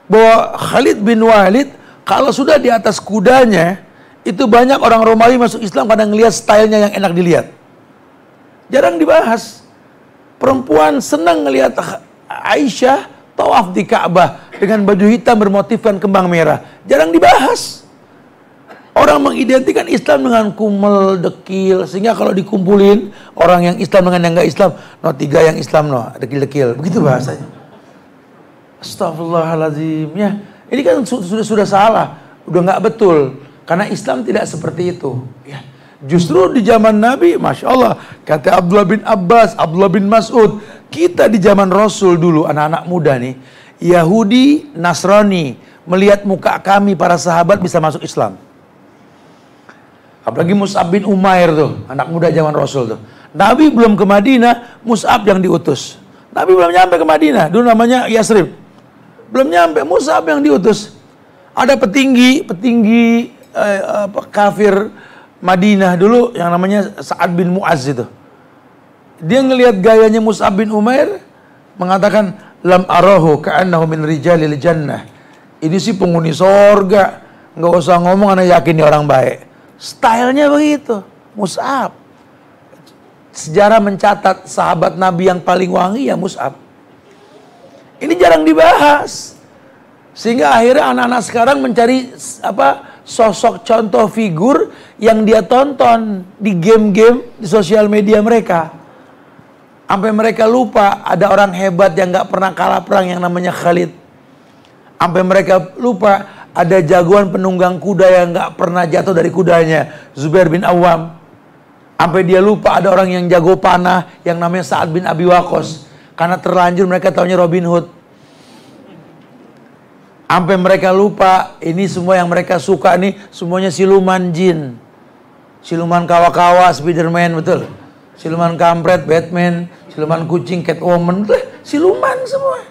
bahwa Khalid bin Walid kalau sudah di atas kudanya, itu banyak orang Romawi masuk Islam karena ngelihat stylenya yang enak dilihat. Jarang dibahas. Perempuan senang ngelihat Aisyah tawaf di Ka'bah dengan baju hitam bermotifkan kembang merah. Jarang dibahas. Orang mengidentikan Islam dengan kumel, dekil, sehingga kalau dikumpulin orang yang Islam dengan yang nggak Islam, no tiga yang Islam no dekil-dekil, begitu bahasanya. Astagfirullahaladzim, ya ini kan sudah salah, udah nggak betul, karena Islam tidak seperti itu. Ya. Justru di zaman Nabi, masya Allah, kata Abdullah bin Abbas, Abdullah bin Mas'ud, kita di zaman Rasul dulu, anak-anak muda nih, Yahudi, Nasrani, melihat muka kami para sahabat bisa masuk Islam. Apalagi Mus'ab bin Umair tuh, anak muda zaman Rasul tuh. Nabi belum ke Madinah, Mus'ab yang diutus. Nabi belum nyampe ke Madinah, dulu namanya Yasrib. Belum nyampe, Mus'ab yang diutus. Ada petinggi kafir Madinah dulu yang namanya Sa'ad bin Mu'az itu. Dia ngelihat gayanya Mus'ab bin Umair, mengatakan, lam arahu ka'annahu min rijalil jannah. Ini sih penghuni sorga, nggak usah ngomong, anak yakin dia orang baik. Stylenya begitu, Mus'ab. Sejarah mencatat sahabat Nabi yang paling wangi ya Mus'ab. Ini jarang dibahas. Sehingga akhirnya anak-anak sekarang mencari sosok contoh figur yang dia tonton di game-game di sosial media mereka. Sampai mereka lupa ada orang hebat yang gak pernah kalah perang yang namanya Khalid. Sampai mereka lupa ada jagoan penunggang kuda yang gak pernah jatuh dari kudanya, Zubair bin Awam. Sampai dia lupa ada orang yang jago panah yang namanya Sa'ad bin Abi Waqqas. Karena terlanjur mereka taunya Robin Hood. Sampai mereka lupa ini semua yang mereka suka nih semuanya siluman jin. Siluman kawa-kawa, Spiderman, betul. Siluman kampret, Batman, siluman kucing, Catwoman, siluman semua.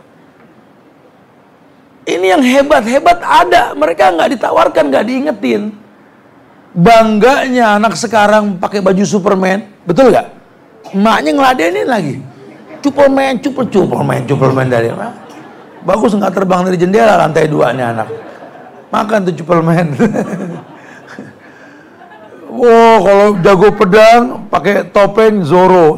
Ini yang hebat-hebat ada, mereka nggak ditawarkan, nggak diingetin. Bangganya anak sekarang pakai baju Superman, betul nggak? Emaknya ngeladenin lagi. Superman dari mana? Bagus nggak terbang dari jendela lantai 2 nih anak. Makan tuh Superman. Wow, kalau jago pedang pakai topeng Zoro.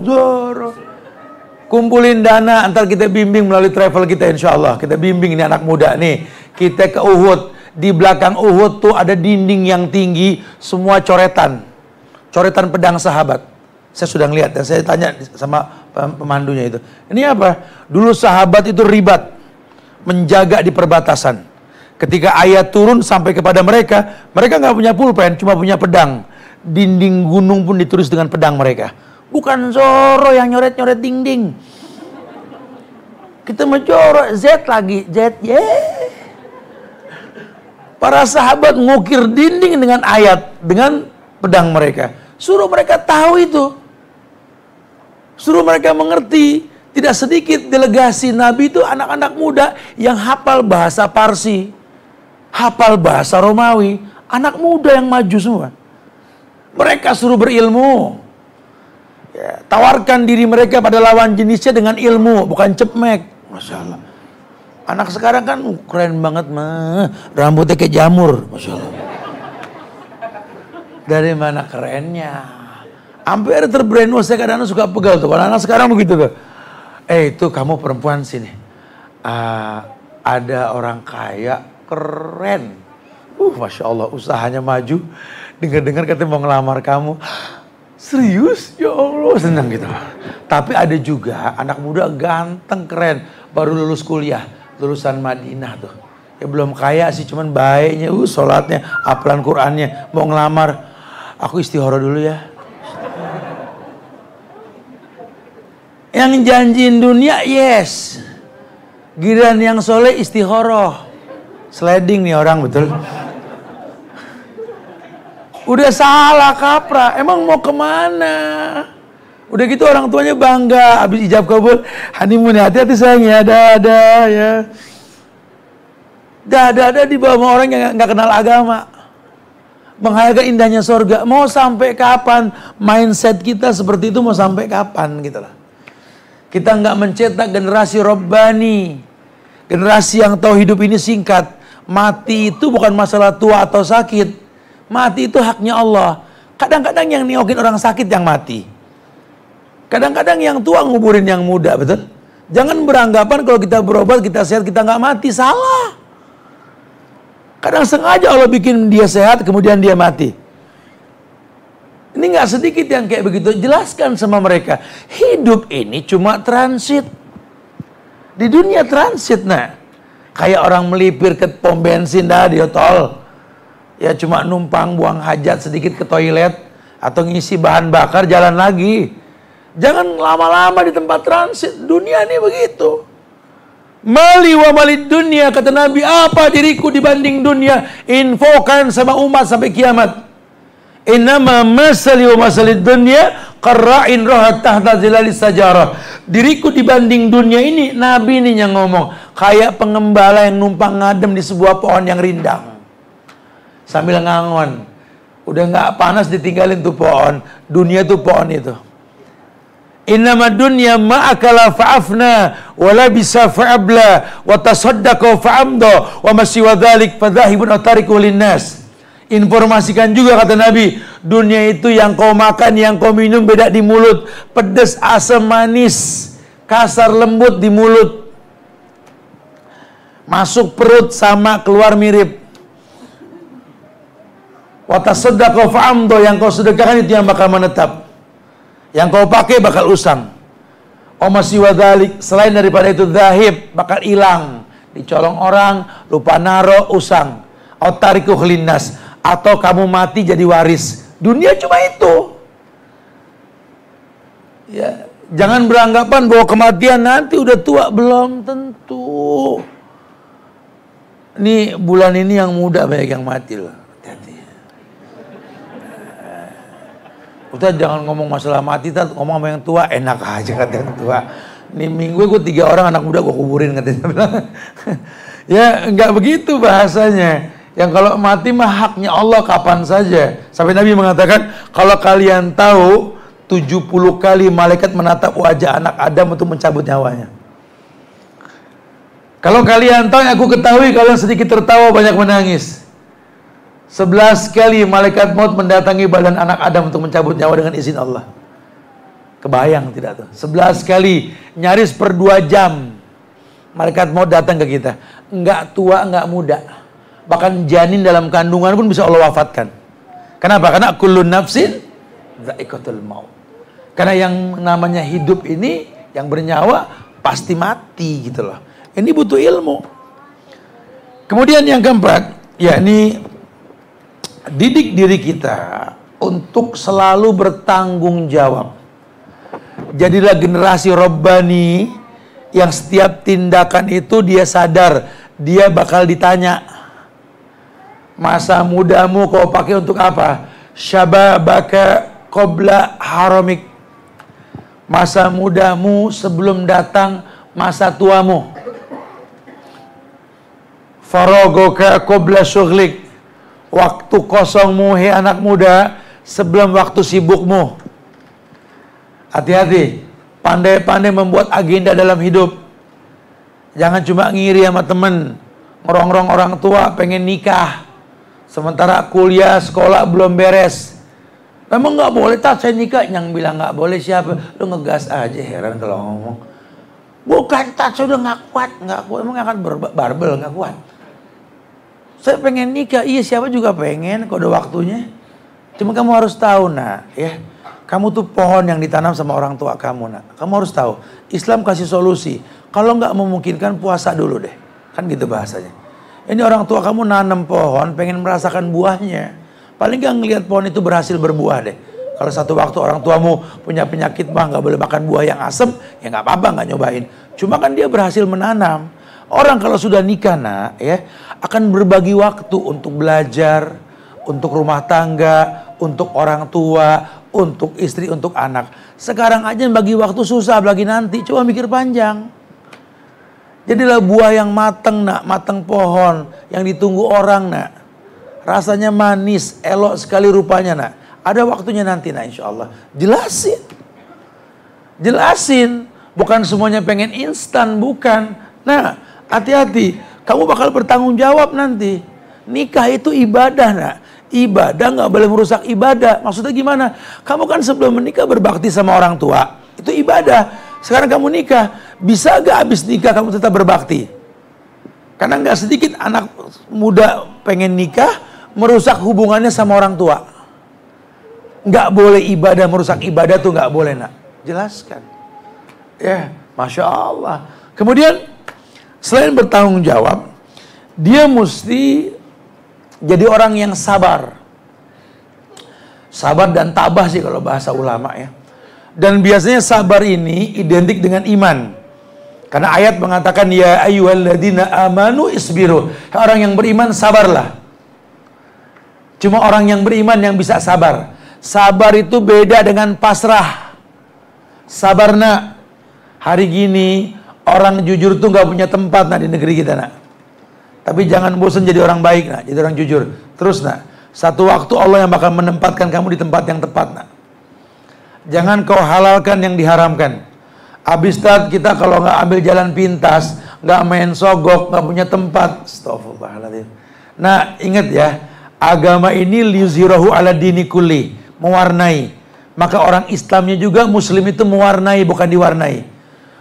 Kumpulin dana, antar kita bimbing melalui travel kita, insya Allah. Kita bimbing ini anak muda nih. Kita ke Uhud. Di belakang Uhud tuh ada dinding yang tinggi, semua coretan pedang sahabat. Saya sudah ngeliat dan saya tanya sama pemandunya itu. Ini apa? Dulu sahabat itu ribat, menjaga di perbatasan. Ketika ayat turun sampai kepada mereka nggak punya pulpen, cuma punya pedang. Dinding gunung pun ditulis dengan pedang mereka. Bukan Zoro yang nyoret-nyoret dinding. Kita mau coret Z lagi, Z, Para sahabat ngukir dinding dengan ayat, dengan pedang mereka. Suruh mereka tahu itu. Suruh mereka mengerti. Tidak sedikit delegasi Nabi itu anak-anak muda yang hafal bahasa Parsi, hafal bahasa Romawi. Anak muda yang maju semua. Mereka suruh berilmu. Ya, tawarkan diri mereka pada lawan jenisnya dengan ilmu, bukan cepmek. Masya Allah. Anak sekarang kan keren banget mah, rambutnya kayak jamur, Masya Allah. Dari mana kerennya? Hampir terbrainwash, saya kadang-kadang suka pegal tuh. Kalau anak sekarang begitu tuh. Itu kamu perempuan sini. Ada orang kaya keren. Masya Allah, usahanya maju. Dengar-dengar katanya mau ngelamar kamu. Serius? Ya Allah, senang gitu. Tapi ada juga anak muda ganteng keren, baru lulus kuliah. Lulusan Madinah tuh. Ya belum kaya sih, cuman baiknya, sholatnya, hafalan Qur'annya. Mau ngelamar, aku istihara dulu ya. Yang janjiin dunia, yes. Giliran yang soleh istihara. Sliding nih orang, betul. Udah salah kaprah, emang mau kemana? Udah gitu orang tuanya bangga, habis ijab kabul, honeymoon, hati-hati sayang ya, dadah ya. Dadah di bawah orang yang nggak kenal agama. Menghayalkan indahnya sorga. Mau sampai kapan mindset kita seperti itu, mau sampai kapan gitu lah. Kita nggak mencetak generasi Rabbani. Generasi yang tahu hidup ini singkat. Mati itu bukan masalah tua atau sakit. Mati itu haknya Allah. Kadang-kadang yang niokin orang sakit yang mati. Kadang-kadang yang tua nguburin yang muda, betul? Jangan beranggapan kalau kita berobat, kita sehat, kita nggak mati. Salah. Kadang sengaja Allah bikin dia sehat, kemudian dia mati. Ini nggak sedikit yang kayak begitu. Jelaskan sama mereka. Hidup ini cuma transit. Di dunia transit, nah. Kayak orang melipir ke pom bensin dah di tol. Ya cuma numpang buang hajat sedikit ke toilet. Atau ngisi bahan bakar, jalan lagi. Jangan lama-lama di tempat transit. Dunia ini begitu. Mali wa malid dunia, kata Nabi, apa diriku dibanding dunia? Infokan sama umat sampai kiamat. Innama masali wa masalid dunia qarra'in rohat tahta zilalis sajarah. Diriku dibanding dunia ini, Nabi ini yang ngomong, kayak pengembala yang numpang ngadem di sebuah pohon yang rindang sambil ngangon. Udah nggak panas ditinggalin tuh pohon. Dunia tuh pohon itu. Innama dunya ma'akala fa'afna wa labisa fa'abla wa tasaddaqa fa'amda wa masiwa dhalik fadhahibun atariku linnas. Informasikan juga kata Nabi, dunia itu yang kau makan, yang kau minum beda di mulut, pedas, asam, manis, kasar, lembut di mulut, masuk perut sama keluar mirip. Wa tasaddaqa fa'amda, yang kau sedekahkan itu yang bakal menetap. Yang kau pakai bakal usang. Omasi wadalik, selain daripada itu zahib, bakal hilang, dicolong orang, lupa naro, usang. Otariku linnas, atau kamu mati jadi waris. Dunia cuma itu. Ya, jangan beranggapan bahwa kematian nanti udah tua, belum tentu. Ini bulan ini yang muda banyak yang mati loh. Ustaz jangan ngomong masalah mati, Ustaz ngomong sama yang tua, enak aja kata yang tua. Nih minggu gue 3 orang anak muda gue kuburin katanya. Ya nggak begitu bahasanya. Yang kalau mati mah haknya Allah kapan saja. Sampai Nabi mengatakan, kalau kalian tahu 70 kali malaikat menatap wajah anak Adam untuk mencabut nyawanya. Kalau kalian tahu, yang aku ketahui, kalian sedikit tertawa banyak menangis. 11 kali malaikat maut mendatangi badan anak Adam untuk mencabut nyawa dengan izin Allah. Kebayang tidak tuh? 11 kali, nyaris per 2 jam malaikat maut datang ke kita. Enggak tua, enggak muda. Bahkan janin dalam kandungan pun bisa Allah wafatkan. Kenapa? Karena kullu nafsin dha'iqatul maut. Karena yang namanya hidup ini, yang bernyawa pasti mati gitu loh. Ini butuh ilmu. Kemudian yang keempat, yakni didik diri kita untuk selalu bertanggung jawab. Jadilah generasi Rabbani yang setiap tindakan itu dia sadar, dia bakal ditanya. Masa mudamu kau pakai untuk apa? Syababaka qabla haramik. Masa mudamu sebelum datang masa tuamu. Faragoka qabla syughlik. Waktu kosongmu, hei anak muda, sebelum waktu sibukmu. Hati-hati, pandai-pandai membuat agenda dalam hidup. Jangan cuma ngiri sama temen, ngerongrong orang tua pengen nikah, sementara kuliah sekolah belum beres. Memang nggak boleh tak saya nikah? Yang bilang nggak boleh siapa? Lu ngegas aja, heran kalau ngomong. Bukan tak, saya udah nggak kuat, emang akan barbel nggak kuat. Saya pengen nikah, iya siapa juga pengen, kalau udah waktunya. Cuma kamu harus tahu nak, ya. Kamu tuh pohon yang ditanam sama orang tua kamu nak. Kamu harus tahu, Islam kasih solusi. Kalau nggak memungkinkan puasa dulu deh, kan gitu bahasanya. Ini orang tua kamu nanam pohon, pengen merasakan buahnya. Paling nggak ngelihat pohon itu berhasil berbuah deh. Kalau satu waktu orang tuamu punya penyakit mah nggak boleh makan buah yang asem, ya nggak apa-apa nggak nyobain. Cuma kan dia berhasil menanam. Orang kalau sudah nikah nak, ya akan berbagi waktu untuk belajar, untuk rumah tangga, untuk orang tua, untuk istri, untuk anak. Sekarang aja bagi waktu susah, bagi nanti. Coba mikir panjang. Jadilah buah yang mateng nak, mateng pohon yang ditunggu orang nak. Rasanya manis, elok sekali rupanya nak. Ada waktunya nanti nak, insya Allah. Jelasin. Jelasin. Bukan semuanya pengen instan, bukan. Nah, hati-hati. Kamu bakal bertanggung jawab nanti. Nikah itu ibadah nak. Ibadah nggak boleh merusak ibadah. Maksudnya gimana? Kamu kan sebelum menikah berbakti sama orang tua. Itu ibadah. Sekarang kamu nikah. Bisa gak habis nikah kamu tetap berbakti? Karena nggak sedikit anak muda pengen nikah merusak hubungannya sama orang tua. Nggak boleh ibadah merusak ibadah tuh nggak boleh nak. Jelaskan. Ya, Masya Allah. Kemudian selain bertanggung jawab, dia mesti jadi orang yang sabar. Sabar dan tabah sih kalau bahasa ulama ya. Dan biasanya sabar ini identik dengan iman. Karena ayat mengatakan ya ayyuhalladzina amanu isbiru. Orang yang beriman sabarlah. Cuma orang yang beriman yang bisa sabar. Sabar itu beda dengan pasrah. Sabar nak. Hari gini orang jujur tuh gak punya tempat nak di negeri kita nak. Tapi jangan bosan jadi orang baik nak, jadi orang jujur. Terus nak, satu waktu Allah yang bakal menempatkan kamu di tempat yang tepat nak. Jangan kau halalkan yang diharamkan. Habis kita kalau nggak ambil jalan pintas, nggak main sogok, nggak punya tempat. Astagfirullahaladzim. Nah ingat ya, agama ini liyuzhirahu ala dini kulli, mewarnai. Maka orang Islamnya juga Muslim itu mewarnai, bukan diwarnai.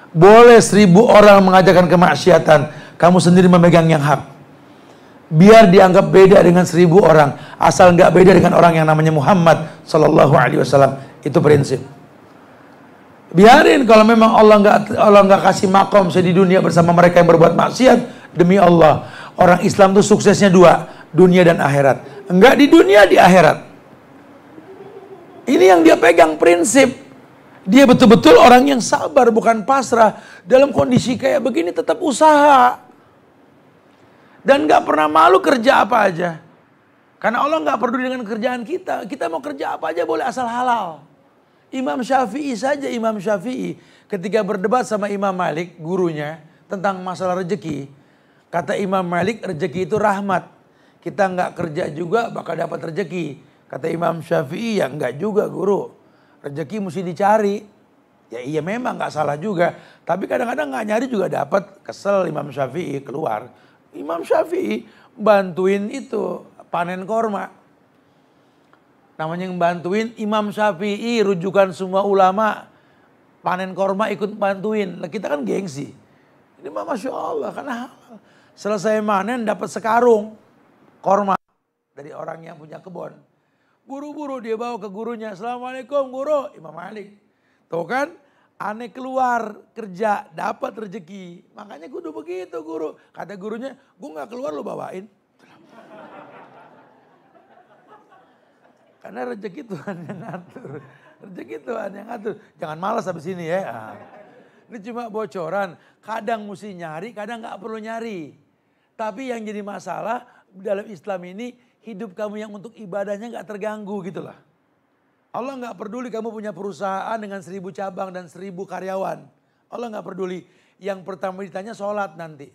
Boleh 1000 orang mengajarkan kemaksiatan, kamu sendiri memegang yang hak. Biar dianggap beda dengan 1000 orang, asal nggak beda dengan orang yang namanya Muhammad Sallallahu Alaihi Wasallam. Itu prinsip. Biarin kalau memang Allah nggak kasih makom saya di dunia bersama mereka yang berbuat maksiat, demi Allah orang Islam tuh suksesnya 2, dunia dan akhirat. Enggak di dunia, di akhirat. Ini yang dia pegang prinsip. Dia betul-betul orang yang sabar, bukan pasrah. Dalam kondisi kayak begini tetap usaha. Dan gak pernah malu kerja apa aja. Karena Allah gak peduli dengan kerjaan kita. Kita mau kerja apa aja boleh asal halal. Imam Syafi'i saja, Imam Syafi'i ketika berdebat sama Imam Malik, gurunya, tentang masalah rezeki. Kata Imam Malik, rezeki itu rahmat. Kita nggak kerja juga bakal dapat rezeki. Kata Imam Syafi'i, ya enggak juga guru. Rezeki mesti dicari. Ya iya memang nggak salah juga. Tapi kadang-kadang nggak nyari juga dapat. Kesel Imam Syafi'i keluar. Imam Syafi'i bantuin itu panen korma. Namanya yang bantuin Imam Syafi'i, rujukan semua ulama. Panen korma ikut bantuin. Lah kita kan gengsi. Ini mah Masya Allah karena halal. Selesai panen dapat sekarung korma dari orang yang punya kebun. Buru-buru dia bawa ke gurunya. Assalamualaikum guru. Imam Malik. Tuh kan, aneh keluar kerja dapat rezeki. Makanya kudu begitu guru. Kata gurunya, gue gak keluar lo bawain. Karena rezeki Tuhan yang ngatur. Rezeki Tuhan yang ngatur. Jangan malas habis ini ya. Ini cuma bocoran. Kadang mesti nyari, kadang gak perlu nyari. Tapi yang jadi masalah dalam Islam ini, hidup kamu yang untuk ibadahnya gak terganggu gitu lah. Allah gak peduli kamu punya perusahaan dengan 1000 cabang dan 1000 karyawan. Allah gak peduli. Yang pertama ditanya sholat nanti.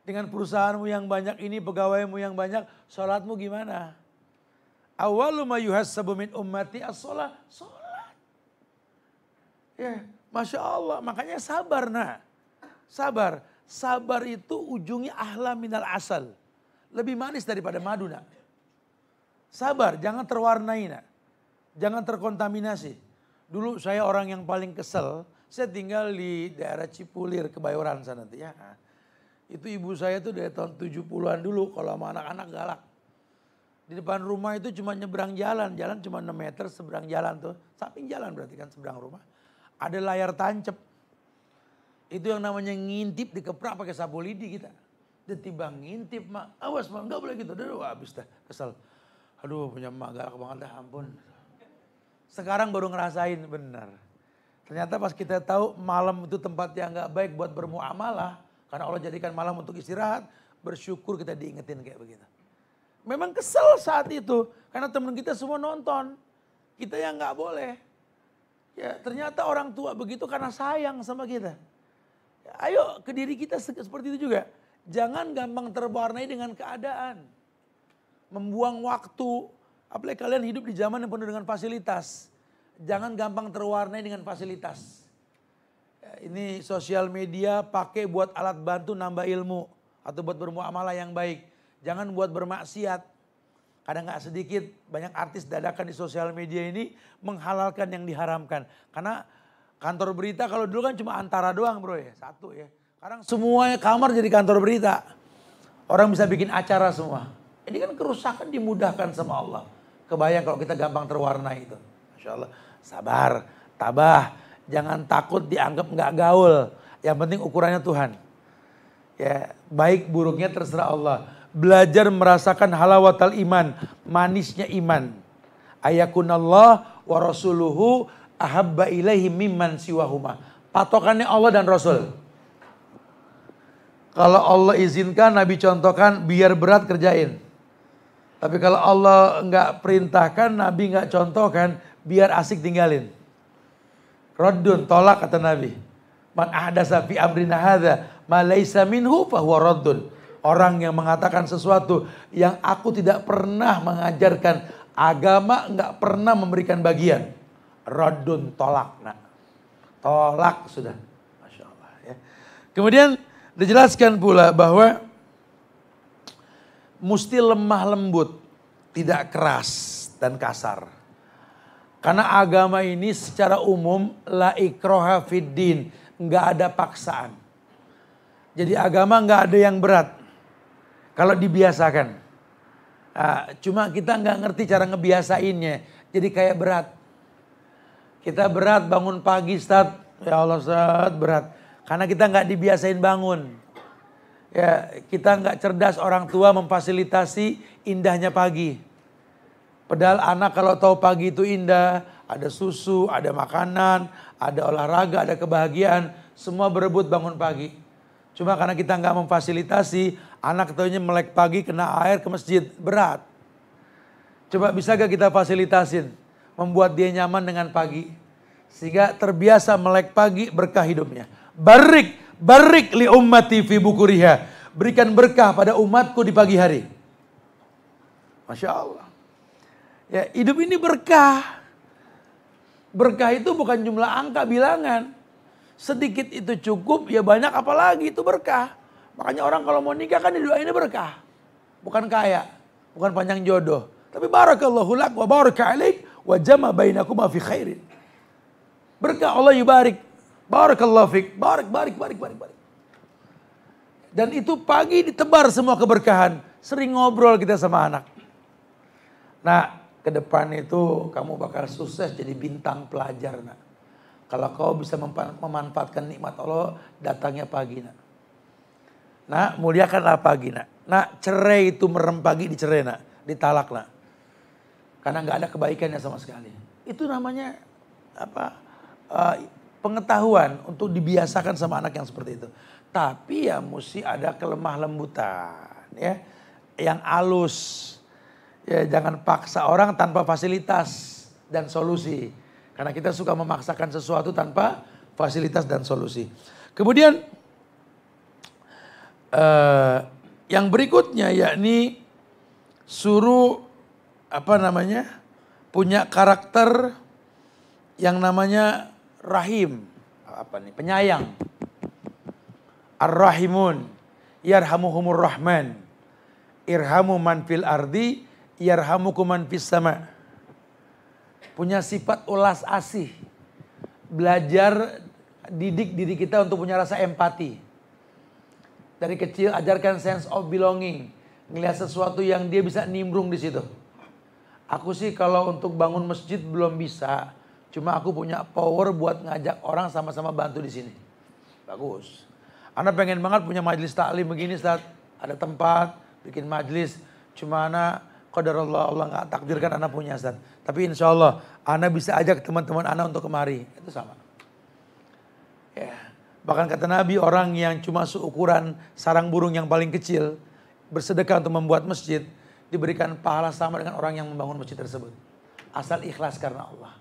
Dengan perusahaanmu yang banyak ini, pegawaimu yang banyak, sholatmu gimana? Awalu ma yuhassabu min ummati as-sholat. Sholat. Ya, Masya Allah. Makanya sabar nak. Sabar. Sabar itu ujungnya ahla minal asal. Lebih manis daripada madu nak. Sabar, jangan terwarnai nak. Jangan terkontaminasi. Dulu saya orang yang paling kesel. Saya tinggal di daerah Cipulir, Kebayoran sana. Ya. Itu ibu saya tuh dari tahun 70-an dulu kalau sama anak-anak galak. Di depan rumah itu cuma nyebrang jalan. Jalan cuma 6 meter seberang jalan tuh. Samping jalan berarti kan seberang rumah. Ada layar tancap. Itu yang namanya ngintip dikeprak pakai sapu lidi kita. Dia tiba ngintip mak. Awas mak, enggak boleh gitu. Aduh habis dah kesel. Aduh punya mak galak banget dah ampun. Sekarang baru ngerasain benar. Ternyata pas kita tahu malam itu tempat yang enggak baik buat bermuamalah. Karena Allah jadikan malam untuk istirahat. Bersyukur kita diingetin kayak begitu. Memang kesel saat itu. Karena teman kita semua nonton. Kita yang nggak boleh. Ya ternyata orang tua begitu karena sayang sama kita. Ya, ayo ke diri kita seperti itu juga. Jangan gampang terwarnai dengan keadaan. Membuang waktu. Apalagi kalian hidup di zaman yang penuh dengan fasilitas. Jangan gampang terwarnai dengan fasilitas. Ya, ini sosial media pakai buat alat bantu nambah ilmu. Atau buat bermuamalah yang baik. Jangan buat bermaksiat. Kadang gak sedikit banyak artis dadakan di sosial media ini menghalalkan yang diharamkan. Karena kantor berita kalau dulu kan cuma antara doang bro ya. Satu ya. Sekarang semuanya kamar jadi kantor berita. Orang bisa bikin acara semua. Ini kan kerusakan dimudahkan sama Allah. Kebayang kalau kita gampang terwarnai itu. Masya Allah. Sabar, tabah. Jangan takut dianggap gak gaul. Yang penting ukurannya Tuhan. Ya, baik buruknya terserah Allah. Belajar merasakan halawatal iman, manisnya iman. Ayakunallah wa rasuluhu ahabba ilaihi mimman siwahuma. Patokannya Allah dan Rasul. Kalau Allah izinkan, Nabi contohkan, biar berat kerjain. Tapi kalau Allah enggak perintahkan, Nabi enggak contohkan, biar asik tinggalin. Raddun, tolak kata Nabi. Man ahdasa fi amrina hadza ma laisa minhu fahuwa raddun. Orang yang mengatakan sesuatu yang aku tidak pernah mengajarkan, agama enggak pernah memberikan bagian. Raddun, tolak. Nah, tolak sudah. Masya Allah ya. Kemudian dijelaskan pula bahwa mesti lemah lembut, tidak keras dan kasar. Karena agama ini secara umum la ikraha fid din, enggak ada paksaan. Jadi agama enggak ada yang berat. Kalau dibiasakan. Nah, cuma kita nggak ngerti cara ngebiasainnya. Jadi kayak berat. Kita berat bangun pagi Ustaz. Ya Allah Ustaz berat. Karena kita nggak dibiasain bangun. Ya, kita nggak cerdas orang tua memfasilitasi indahnya pagi. Padahal anak kalau tahu pagi itu indah. Ada susu, ada makanan, ada olahraga, ada kebahagiaan. Semua berebut bangun pagi. Cuma karena kita nggak memfasilitasi, anak taunya melek pagi kena air ke masjid, berat. Coba bisa gak kita fasilitasin, membuat dia nyaman dengan pagi. Sehingga terbiasa melek pagi, berkah hidupnya. Barik li ummati fi bukuriha. Berikan berkah pada umatku di pagi hari. Masya Allah. Ya, hidup ini berkah. Berkah itu bukan jumlah angka bilangan. Sedikit itu cukup, ya banyak apalagi itu berkah. Makanya orang kalau mau nikah kan didoainnya berkah. Bukan kaya, bukan panjang jodoh. Tapi barakallahu lak wa baraka alaik wa jama bainakuma fi khairin. Berkah Allah yubarik. Barakallahu fik. Barik. Dan itu pagi ditebar semua keberkahan. Sering ngobrol kita sama anak. Nah, ke depan itu kamu bakal sukses jadi bintang pelajar, nak. Kalau kau bisa memanfaatkan nikmat Allah, datangnya pagi, nak. Nak, muliakanlah pagi, nak. Nak, cerai itu merem pagi dicerai, nak. Ditalak, nak. Karena nggak ada kebaikannya sama sekali. Itu namanya pengetahuan untuk dibiasakan sama anak yang seperti itu. Tapi ya mesti ada kelemah lembutan, ya, yang halus. Ya, jangan paksa orang tanpa fasilitas dan solusi. Karena kita suka memaksakan sesuatu tanpa fasilitas dan solusi. Kemudian yang berikutnya yakni suruh punya karakter yang namanya rahim, penyayang. Ar-rahimun yarhamuhumur rahman, irhamu man fil ardi yarhamukum man fis sama. Punya sifat ulas asih. Belajar didik diri kita untuk punya rasa empati. Dari kecil ajarkan sense of belonging. Ngelihat sesuatu yang dia bisa nimbrung di situ. Aku sih kalau untuk bangun masjid belum bisa. Cuma aku punya power buat ngajak orang sama-sama bantu di sini. Bagus. Ana pengen banget punya majelis taklim begini, Ustaz. Ada tempat bikin majelis. Cuma ana qadarullah, Allah nggak takdirkan ana punya, Ustaz. Tapi insya Allah ana bisa ajak teman-teman ana untuk kemari. Itu sama. Ya. Bahkan kata Nabi, orang yang cuma seukuran sarang burung yang paling kecil bersedekah untuk membuat masjid, diberikan pahala sama dengan orang yang membangun masjid tersebut. Asal ikhlas karena Allah.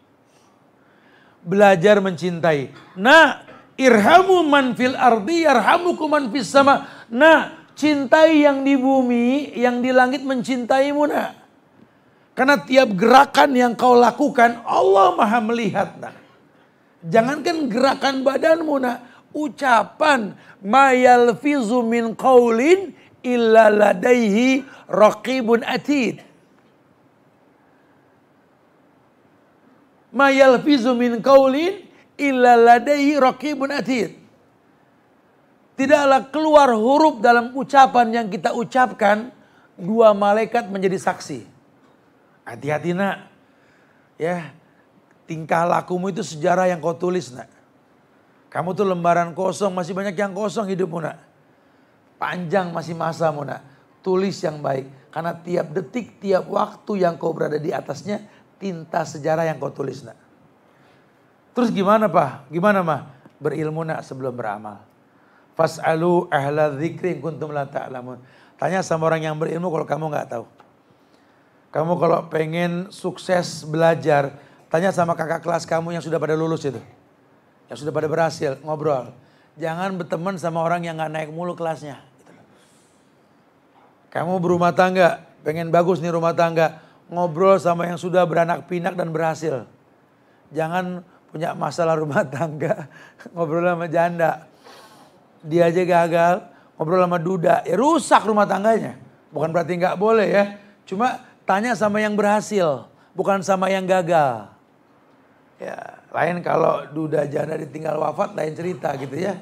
Belajar mencintai. Nah, irhamu man fil ardi yarhamukum man fis sama. Nah, cintai yang di bumi, yang di langit mencintaimu, nak. Karena tiap gerakan yang kau lakukan, Allah maha melihat, nak. Jangankan gerakan badanmu, nak. Ucapan, ma yalfizu min qaulin illa ladaihi raqibun atid. Ma yalfizu min qaulin illa ladaihi raqibun atid. Tidaklah keluar huruf dalam ucapan yang kita ucapkan, dua malaikat menjadi saksi. Hati-hati, nak. Ya, tingkah lakumu itu sejarah yang kau tulis, nak. Kamu tuh lembaran kosong, masih banyak yang kosong hidupmu, nak. Panjang masih masamu, nak. Tulis yang baik. Karena tiap detik, tiap waktu yang kau berada di atasnya, tinta sejarah yang kau tulis, nak. Terus gimana, Pak? Gimana, Mah? Berilmu, nak, sebelum beramal. Fas'alu ahla dzikri kuntum la ta'lamun. Tanya sama orang yang berilmu kalau kamu nggak tahu. Kamu kalau pengen sukses belajar, tanya sama kakak kelas kamu yang sudah pada lulus itu. Yang sudah pada berhasil, ngobrol. Jangan berteman sama orang yang nggak naik mulu kelasnya. Kamu berumah tangga, pengen bagus nih rumah tangga. Ngobrol sama yang sudah beranak pinak dan berhasil. Jangan punya masalah rumah tangga, ngobrol sama janda. Dia aja gagal, ngobrol sama duda, ya rusak rumah tangganya. Bukan berarti nggak boleh ya. Cuma tanya sama yang berhasil, bukan sama yang gagal. Ya, lain kalau duda janda ditinggal wafat, lain cerita gitu ya.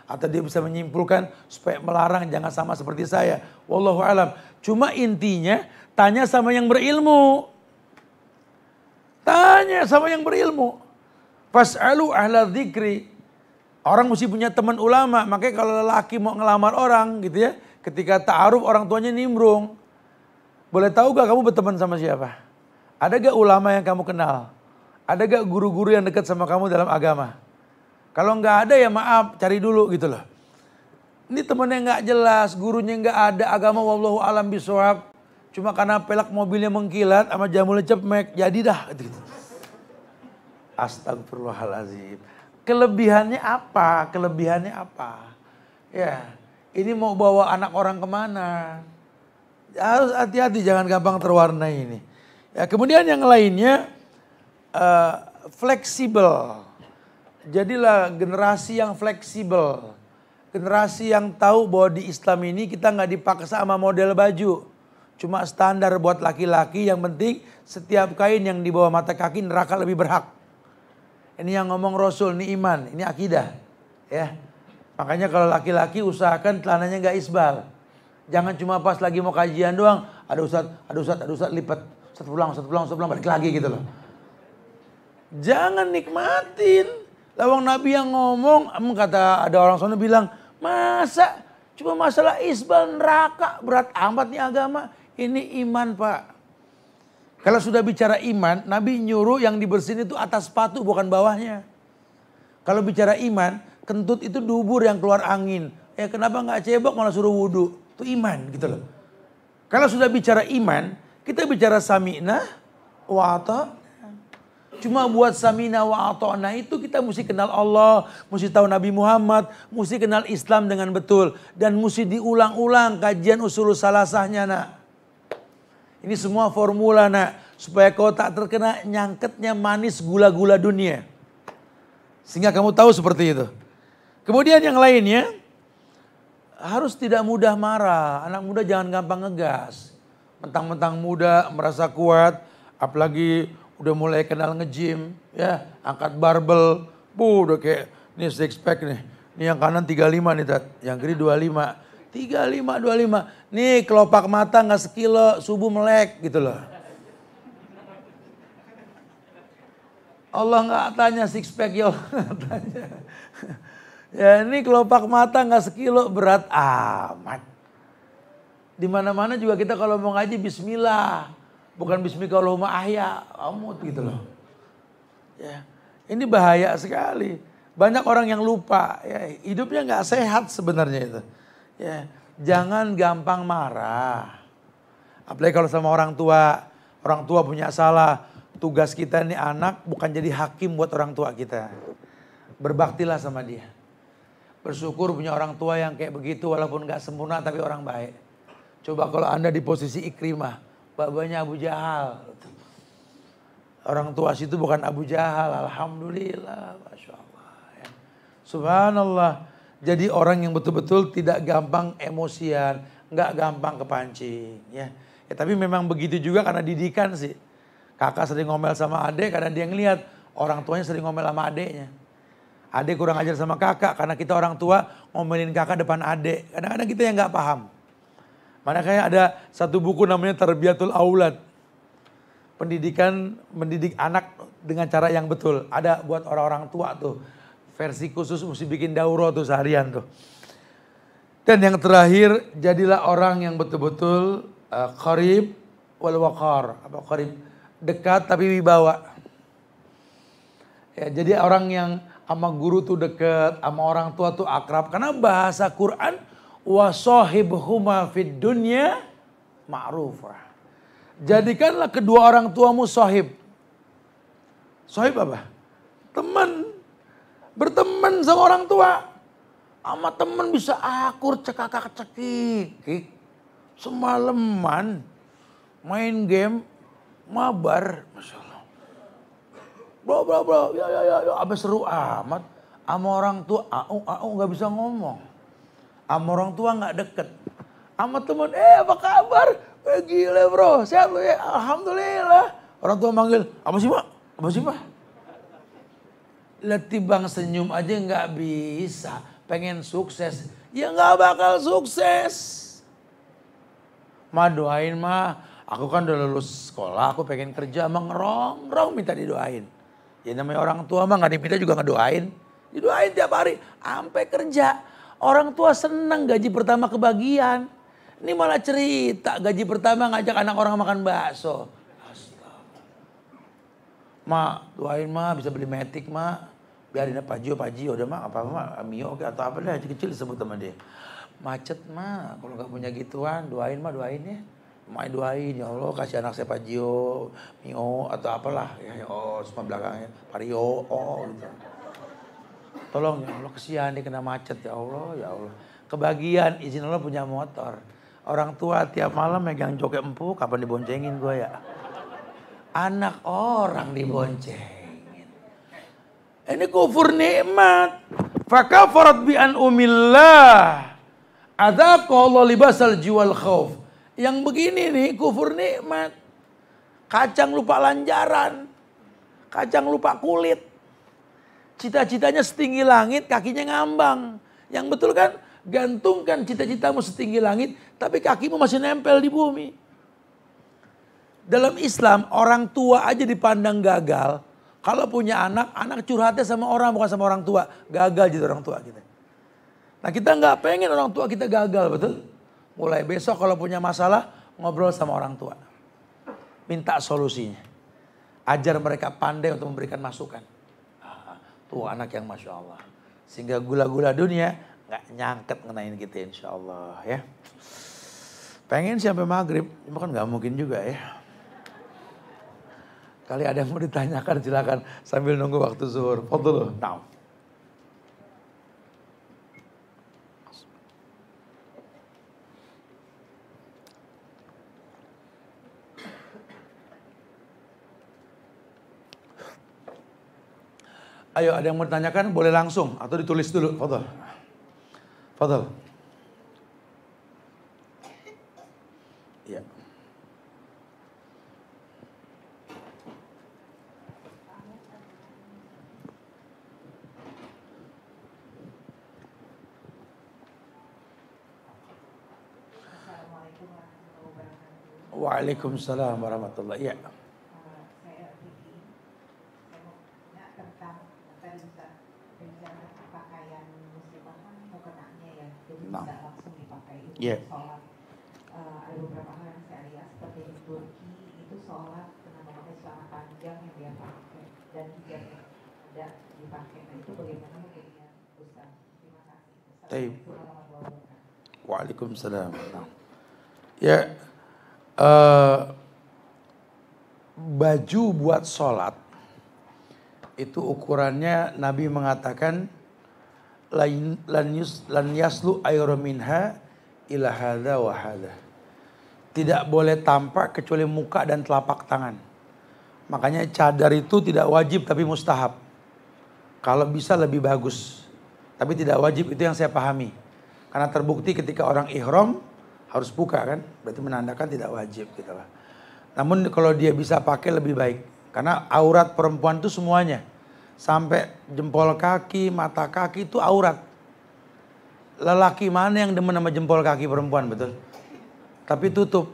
Atau dia bisa menyimpulkan supaya melarang jangan sama seperti saya. Wallahu alam. Cuma intinya tanya sama yang berilmu. Tanya sama yang berilmu. Fas'alu ahla dzikri. Orang mesti punya teman ulama. Makanya kalau lelaki mau ngelamar orang gitu ya. Ketika ta'aruf orang tuanya nimbrung. Boleh tahu gak kamu berteman sama siapa? Ada gak ulama yang kamu kenal? Ada gak guru-guru yang dekat sama kamu dalam agama? Kalau nggak ada ya maaf, cari dulu gitu loh. Ini temennya nggak jelas, gurunya nggak ada, agama wallahu alam bisawab. Cuma karena pelak mobilnya mengkilat sama jamurnya cepmek, jadi dah gitu. Astagfirullahaladzim. Kelebihannya apa? Kelebihannya apa? Ya, ini mau bawa anak orang kemana? Harus hati-hati, jangan gampang terwarnai ini. Ya, kemudian yang lainnya fleksibel. Jadilah generasi yang fleksibel. Generasi yang tahu bahwa di Islam ini kita nggak dipaksa sama model baju. Cuma standar buat laki-laki, yang penting setiap kain yang di bawah mata kaki neraka lebih berhak. Ini yang ngomong Rasul, ini iman, ini akidah. Ya. Makanya kalau laki-laki usahakan celananya nggak isbal. Jangan cuma pas lagi mau kajian doang, ada ustad lipat, ustad pulang, balik lagi gitu loh. Jangan nikmatin. Lawang Nabi yang ngomong, kata ada orang sana bilang, masa cuma masalah isbal neraka, berat amat nih agama. Ini iman Pak. Kalau sudah bicara iman, Nabi nyuruh yang dibersihin itu atas sepatu bukan bawahnya. Kalau bicara iman, kentut itu dubur yang keluar angin. Kenapa nggak cebok malah suruh wudhu? Itu iman gitu loh. Kalau sudah bicara iman, kita bicara sami'na wa ata'na. Cuma buat samina wa ata'na itu kita mesti kenal Allah, mesti tahu Nabi Muhammad, mesti kenal Islam dengan betul. Dan mesti diulang-ulang kajian usul salasahnya nak. Ini semua formula nak. Supaya kau tak terkena nyangketnya manis gula-gula dunia. Sehingga kamu tahu seperti itu. Kemudian yang lainnya, harus tidak mudah marah. Anak muda jangan gampang ngegas. Mentang-mentang muda merasa kuat, apalagi udah mulai kenal nge-gym, ya, angkat barbel, udah kayak ini six pack nih. Ini yang kanan 35 nih Tat, yang kiri 25. 25. Nih kelopak mata nggak sekilo, subuh melek gitu loh. Allah nggak tanya six pack ya Allah tanya. Ya ini kelopak mata nggak sekilo berat amat. Di mana-mana juga kita kalau mau ngaji bismillah. Bukan bismillahirrahmanirrahim ahya, amut gitu loh. Ya, ini bahaya sekali. Banyak orang yang lupa, ya, hidupnya nggak sehat sebenarnya itu. Ya, jangan gampang marah. Apalagi kalau sama orang tua punya salah. Tugas kita nih anak bukan jadi hakim buat orang tua kita. Berbaktilah sama dia. Bersyukur punya orang tua yang kayak begitu walaupun nggak sempurna tapi orang baik. Coba kalau Anda di posisi Ikrimah. Babanya Abu Jahal. Orang tua situ bukan Abu Jahal. Alhamdulillah. Masya Allah. Ya. Subhanallah. Jadi orang yang betul-betul tidak gampang emosian. Nggak gampang kepancing. Ya. Tapi memang begitu juga karena didikan sih. Kakak sering ngomel sama adik karena dia ngeliat orang tuanya sering ngomel sama adiknya. Adik kurang ajar sama kakak karena kita orang tua ngomelin kakak depan adik. Kadang-kadang kita yang nggak paham. Makanya ada satu buku namanya Tarbiyatul Aulad. Mendidik anak dengan cara yang betul. Ada buat orang-orang tua tuh. Versi khusus mesti bikin daurah tuh seharian tuh. Dan yang terakhir, jadilah orang yang betul-betul qarib wal waqar. Apa qarib? Dekat tapi wibawa. Ya, jadi orang yang sama guru tuh dekat, sama orang tua tuh akrab. Karena bahasa Quran wa sahibhuma fid dunya ma'rufah. Jadikanlah kedua orang tuamu sahib. Sahib apa? Teman. Berteman sama orang tua. Sama teman bisa akur cekakak-cekik. Semalaman main game mabar. Masya Allah. Bro. Ya. Abis seru amat. Sama orang tua gak bisa ngomong. Sama orang tua gak deket. Sama teman, apa kabar? Gila bro, sehat lu ya? Alhamdulillah. Orang tua manggil, apa sih Pak? Letih bang senyum aja gak bisa. Pengen sukses. Ya gak bakal sukses. Ma doain ma. Aku kan udah lulus sekolah, aku pengen kerja. Emang ngerongrong minta didoain. Ya namanya orang tua mah gak diminta juga ngedoain. Didoain tiap hari, sampai kerja. Orang tua senang gaji pertama kebagian. Ini malah cerita gaji pertama ngajak anak orang makan bakso. Astaga. Ma, doain ma bisa beli metik ma. Biarin Pajio udah ma apa Mio atau apa deh kecil disebut sama dia. Macet ma, kalau nggak punya gituan doain ya. Ma doain ya Allah kasih anak saya Pajio, Mio atau apalah ya semua belakangnya Vario gitu. Tolong ya Allah kesian dia kena macet ya Allah. Kebagian izin Allah punya motor. Orang tua tiap malam megang joket empuk, kapan diboncengin gue ya? Anak orang diboncengin. Ini kufur nikmat. Fakafarat bi an umillah. Adzaqallahu libasal jiwal khauf. Yang begini nih kufur nikmat. Kacang lupa lanjaran. Kacang lupa kulit. Cita-citanya setinggi langit, kakinya ngambang. Yang betul kan? Gantungkan cita-citamu setinggi langit, tapi kakimu masih nempel di bumi. Dalam Islam, orang tua aja dipandang gagal. Kalau punya anak, anak curhatnya sama orang, bukan sama orang tua. Gagal jadi orang tua kita. Nah kita nggak pengen orang tua kita gagal, betul? Mulai besok kalau punya masalah, ngobrol sama orang tua. Minta solusinya. Ajar mereka pandai untuk memberikan masukan. Tuh anak yang Masya Allah. Sehingga gula-gula dunia nggak nyangket ngenain kita insya Allah ya. Pengen sih sampai maghrib, cuma kan nggak mungkin juga ya. Kali ada yang mau ditanyakan silakan sambil nunggu waktu zuhur. Fadhlu. Now. Ayo ada yang mau ditanyakan boleh langsung atau ditulis dulu. Fadhal. Fadhal. Ya. Waalaikumsalam warahmatullahi wabarakatuh. Ya. Yeah. Ada beberapa hal yang saya lihat seperti di Turki itu sholat dengan memakai celana panjang yang dia pakai dan hijab yang ada dipakai. Nah itu bagaimana hukumnya Ustaz? Terima kasih. Waalaikumsalam. Ya, baju buat sholat itu ukurannya Nabi mengatakan lan yaslu ayra minha ila hadza wa hadza. Tidak boleh tampak kecuali muka dan telapak tangan. Makanya cadar itu tidak wajib tapi mustahab. Kalau bisa lebih bagus. Tapi tidak wajib, itu yang saya pahami. Karena terbukti ketika orang ihram harus buka kan, berarti menandakan tidak wajib gitu lah. Namun kalau dia bisa pakai lebih baik. Karena aurat perempuan itu semuanya. Sampai jempol kaki, mata kaki itu aurat. Lelaki mana yang demen sama jempol kaki perempuan, betul? Tapi tutup.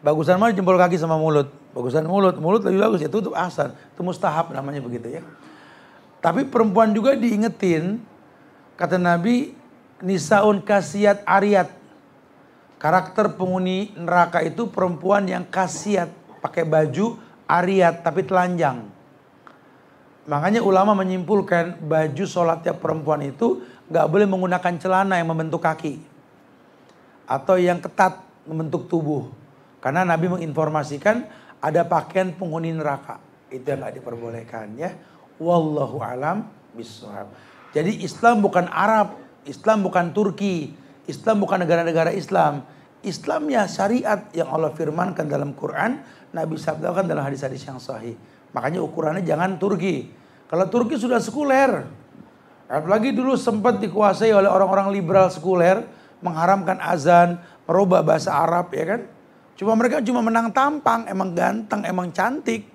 Bagusan mana jempol kaki sama mulut? Bagusan mulut. Mulut lebih bagus ya, tutup ahsan. Itu mustahab namanya begitu ya. Tapi perempuan juga diingetin, kata Nabi, nisaun kasiyat ariyat. Karakter penghuni neraka itu perempuan yang kasiat, pakai baju ariyat tapi telanjang. Makanya ulama menyimpulkan baju sholatnya perempuan itu gak boleh menggunakan celana yang membentuk kaki. Atau yang ketat membentuk tubuh. Karena Nabi menginformasikan ada pakaian penghuni neraka. Itu yang gak diperbolehkan ya. Wallahu alam bishawab. Jadi Islam bukan Arab. Islam bukan Turki. Islam bukan negara-negara Islam. Islamnya syariat yang Allah firmankan dalam Quran. Nabi sabdakan dalam hadis-hadis yang sahih. Makanya ukurannya jangan Turki. Kalau Turki sudah sekuler. Apalagi dulu sempat dikuasai oleh orang-orang liberal sekuler. Mengharamkan azan, merubah bahasa Arab ya kan. Cuma mereka cuma menang tampang, emang ganteng, emang cantik.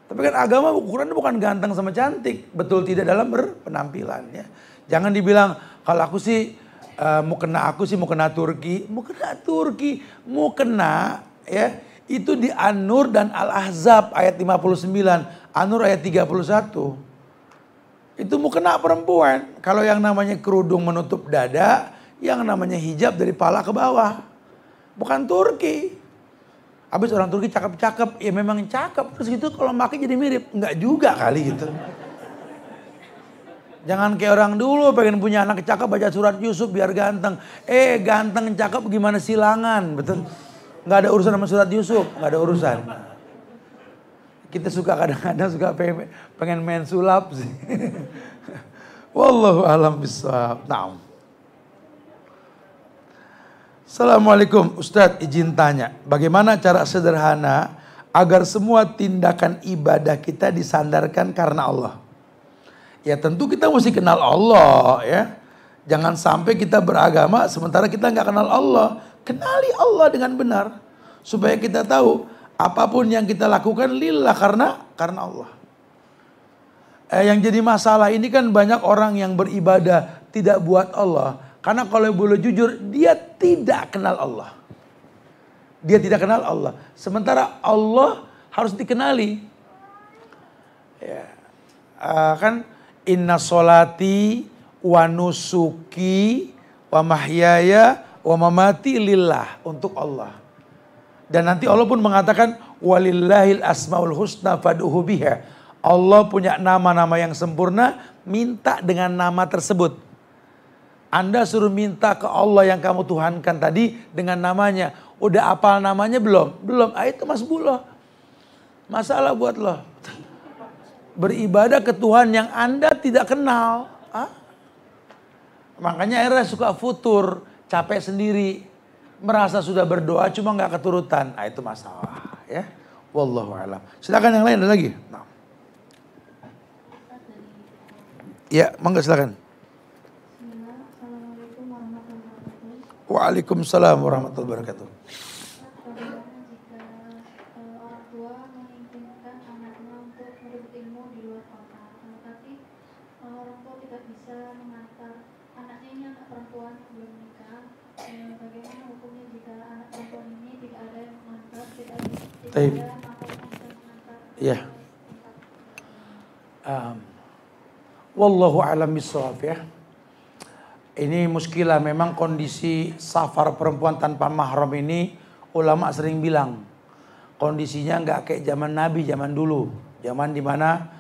Tapi kan agama ukurannya bukan ganteng sama cantik. Betul tidak dalam berpenampilan ya. Jangan dibilang kalau aku sih mau kena Turki. Mau kena Turki, mau kena ya. Itu di An-Nur dan Al-Ahzab ayat 59. An-Nur ayat 31. Itu mau kena perempuan. Kalau yang namanya kerudung menutup dada, yang namanya hijab dari pala ke bawah. Bukan Turki. Habis orang Turki cakep-cakep, ya memang cakep. Terus gitu kalau pakai jadi mirip. Enggak juga kali gitu. Jangan kayak orang dulu pengen punya anak cakep baca surat Yusuf biar ganteng. Ganteng cakep gimana silangan, betul? Nggak ada urusan sama surat Yusuf, nggak ada urusan. Kita suka kadang-kadang suka pengen main sulap sih. Wallahu alam bishawab. Naam. Assalamualaikum Ustadz, izin tanya, bagaimana cara sederhana agar semua tindakan ibadah kita disandarkan karena Allah? Ya tentu kita mesti kenal Allah ya. Jangan sampai kita beragama sementara kita nggak kenal Allah. Kenali Allah dengan benar. Supaya kita tahu apapun yang kita lakukan lillah karena Allah. Yang jadi masalah ini kan banyak orang yang beribadah tidak buat Allah. Karena kalau boleh jujur dia tidak kenal Allah. Dia tidak kenal Allah. Sementara Allah harus dikenali. Ya. Kan inna sholati wa nusuki wa mahyaya wa mamati lillah, untuk Allah. Dan nanti Allah pun mengatakan walillahil asmaul husna fad'uhu biha. Allah punya nama-nama yang sempurna, minta dengan nama tersebut. Anda suruh minta ke Allah yang kamu tuhankan tadi dengan namanya. Udah hafal namanya belum? Belum. Itu masbullah. Masalah buat lo. Beribadah ke Tuhan yang Anda tidak kenal. Makanya akhirnya suka futur, capek sendiri. Merasa sudah berdoa cuma nggak keturutan. Itu masalah ya. Wallahu a'lam. Silakan yang lain, ada lagi? Nah. Ya, monggo silakan. Assalamualaikum warahmatullahi wabarakatuh. Waalaikumsalam warahmatullahi wabarakatuh. Bagaimana jika orang tua menginginkan anaknya untuk menuntut ilmu di luar kota, tetapi orang tua tidak bisa mengantar anaknya, ini anak perempuan yang belum menikah. Bagaimana hukumnya jika anak perempuan ini tidak ada yang mengantar, tidak ada makanan yang bisa mengantar? Ya. Wallahu a'lam bishawab ya. Ini muskilah, memang kondisi safar perempuan tanpa mahram ini ulama sering bilang kondisinya nggak kayak zaman Nabi, zaman dulu, zaman dimana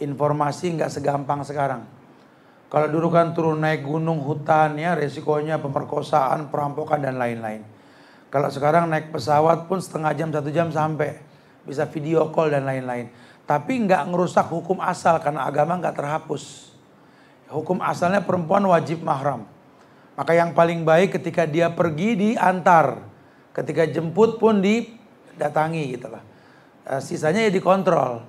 informasi nggak segampang sekarang. Kalau dulu kan turun naik gunung, hutan ya, resikonya pemerkosaan, perampokan dan lain-lain. Kalau sekarang naik pesawat pun setengah jam, 1 jam sampai, bisa video call dan lain-lain. Tapi nggak ngerusak hukum asal karena agama nggak terhapus. Hukum asalnya perempuan wajib mahram. Maka yang paling baik ketika dia pergi diantar, ketika jemput pun didatangi gitu lah. Sisanya ya dikontrol.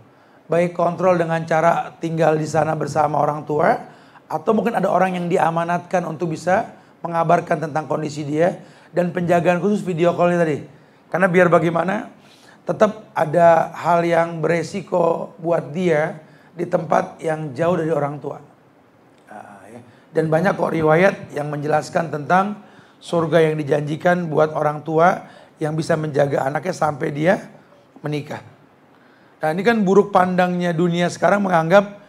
Baik kontrol dengan cara tinggal di sana bersama orang tua, atau mungkin ada orang yang diamanatkan untuk bisa mengabarkan tentang kondisi dia, dan penjagaan khusus video call tadi. Karena biar bagaimana tetap ada hal yang beresiko buat dia di tempat yang jauh dari orang tua. Dan banyak kok riwayat yang menjelaskan tentang surga yang dijanjikan buat orang tua yang bisa menjaga anaknya sampai dia menikah. Nah ini kan buruk pandangnya dunia sekarang menganggap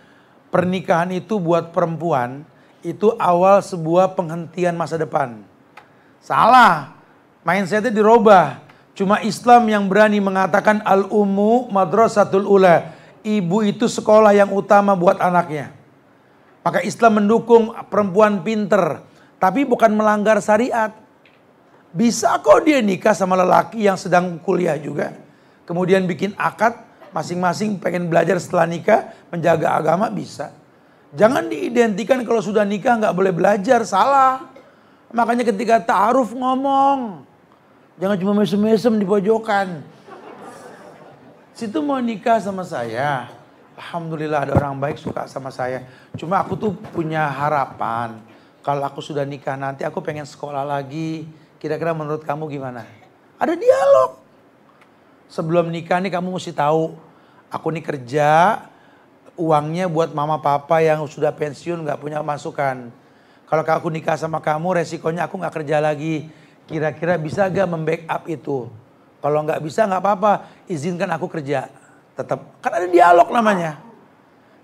pernikahan itu buat perempuan itu awal sebuah penghentian masa depan. Salah, mindsetnya dirubah. Cuma Islam yang berani mengatakan al-ummu madrasatul ula. Ibu itu sekolah yang utama buat anaknya. Maka Islam mendukung perempuan pinter, tapi bukan melanggar syariat. Bisa kok dia nikah sama lelaki yang sedang kuliah juga. Kemudian bikin akad, masing-masing pengen belajar setelah nikah, menjaga agama, bisa. Jangan diidentikan kalau sudah nikah nggak boleh belajar, salah. Makanya ketika ta'aruf ngomong, jangan cuma mesem-mesem di pojokan. Situ mau nikah sama saya, alhamdulillah ada orang baik suka sama saya. Cuma aku tuh punya harapan, kalau aku sudah nikah nanti aku pengen sekolah lagi. Kira-kira menurut kamu gimana? Ada dialog. Sebelum nikah nih kamu mesti tahu, aku nih kerja, uangnya buat mama papa yang sudah pensiun gak punya masukan. Kalau aku nikah sama kamu resikonya aku gak kerja lagi. Kira-kira bisa gak membackup itu? Kalau gak bisa gak apa-apa, izinkan aku kerja. Tetap, kan ada dialog namanya.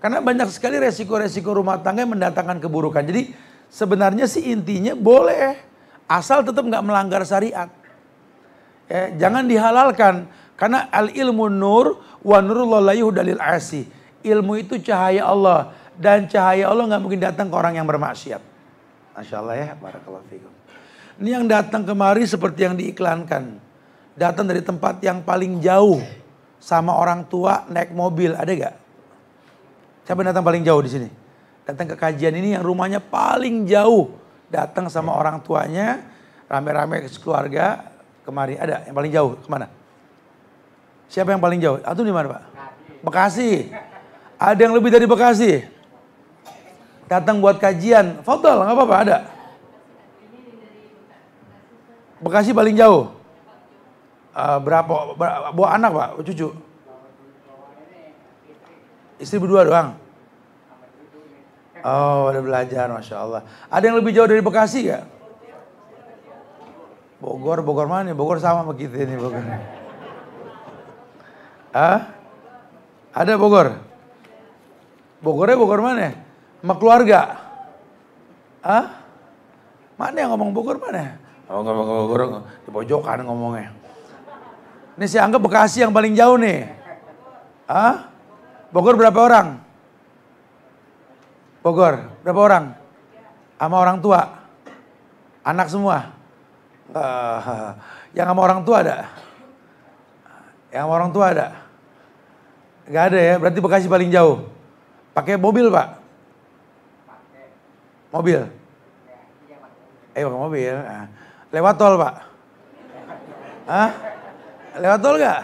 Karena banyak sekali resiko-resiko rumah tangga yang mendatangkan keburukan. Jadi sebenarnya sih intinya boleh, asal tetap nggak melanggar syariat. Jangan dihalalkan. Karena al-ilmu nur wa nurullah la yuhda lil asi. Ilmu itu cahaya Allah, dan cahaya Allah nggak mungkin datang ke orang yang bermaksiat. Masya Allah ya, barakallahu fikum. Ini yang datang kemari seperti yang diiklankan. Datang dari tempat yang paling jauh. Sama orang tua naik mobil, ada gak? Siapa yang datang paling jauh di sini? Datang ke kajian ini yang rumahnya paling jauh. Datang sama orang tuanya, rame-rame keluarga kemari. Ada yang paling jauh kemana? Siapa yang paling jauh? Atau di mana Pak? Bekasi. Ada yang lebih dari Bekasi? Datang buat kajian. Fadhal, nggak apa-apa, ada. Bekasi paling jauh. Berapa bawa anak Pak? Cucu? Istri berdua doang? Oh, udah belajar, Masya Allah. Ada yang lebih jauh dari Bekasi gak? Bogor mana nih? Bogor sama sama kita ini Bogor. Ada Bogor? Bogornya Bogor mana? Sama keluarga? Mana yang ngomong Bogor mana? Oh, ngomong Bogor di pojokan ngomongnya. Ini saya anggap Bekasi yang paling jauh nih. Bogor berapa orang? Bogor berapa orang? Sama orang tua? Anak semua? Yang sama orang tua ada? Yang sama orang tua ada? Gak ada ya, berarti Bekasi paling jauh. Pakai mobil Pak? Mobil? Pakai mobil. Lewat tol Pak? Lewat tol gak?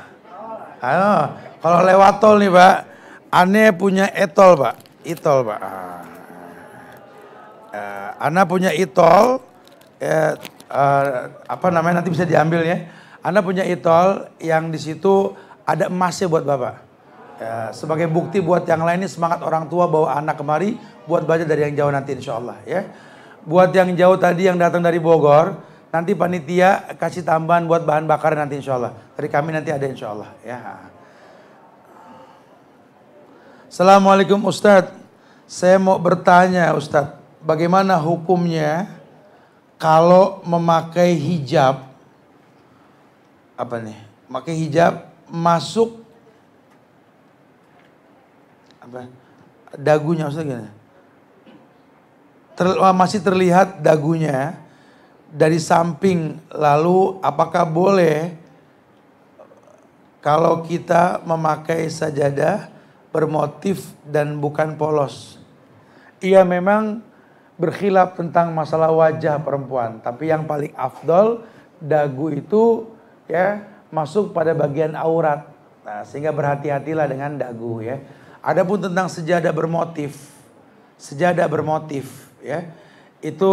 Kalau lewat tol nih Pak, Ane punya e-tol Pak. E-tol Pak. Ana punya e-tol. Nanti bisa diambil ya. Anda punya e-tol yang di situ ada emasnya buat Bapak. Sebagai bukti buat yang lain ini semangat orang tua bawa anak kemari buat belajar dari yang jauh nanti insya Allah ya. Buat yang jauh tadi yang datang dari Bogor, nanti panitia kasih tambahan buat bahan bakar nanti insya Allah. Dari kami nanti ada insya Allah ya. Assalamualaikum Ustadz. Saya mau bertanya Ustadz, bagaimana hukumnya kalau memakai hijab, memakai hijab masuk dagunya Ustaz gimana? Masih terlihat dagunya dari samping, lalu apakah boleh kalau kita memakai sajadah bermotif dan bukan polos? Ia memang berkhilaf tentang masalah wajah perempuan, tapi yang paling afdol dagu itu ya masuk pada bagian aurat. Nah, sehingga berhati-hatilah dengan dagu ya. Adapun tentang sejadah bermotif ya, itu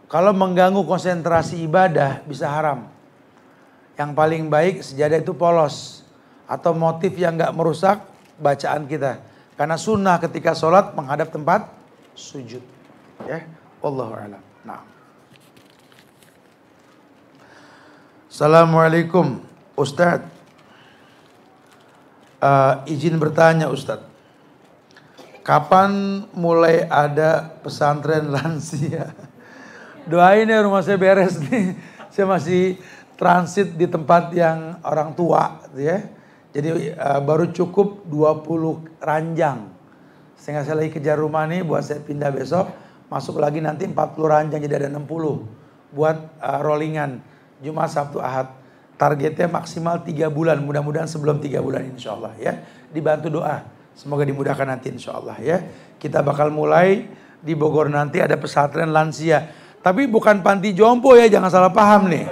kalau mengganggu konsentrasi ibadah bisa haram. Yang paling baik sejadah itu polos atau motif yang nggak merusak bacaan kita. Karena sunnah ketika sholat menghadap tempat sujud. Ya, wallahu a'lam. Nah. Assalamualaikum Ustadz. Izin bertanya Ustadz, kapan mulai ada pesantren lansia? Doain ya rumah saya beres nih. Saya masih transit di tempat yang orang tua ya. Jadi baru cukup 20 ranjang. Sehingga saya lagi kejar rumah nih buat saya pindah besok. Masuk lagi nanti 40 ranjang jadi ada 60. Buat rollingan Jumat, Sabtu, Ahad. Targetnya maksimal 3 bulan. Mudah-mudahan sebelum 3 bulan insya Allah ya. Dibantu doa. Semoga dimudahkan nanti insya Allah ya. Kita bakal mulai di Bogor nanti ada pesantren lansia. Tapi bukan panti jompo ya, jangan salah paham nih.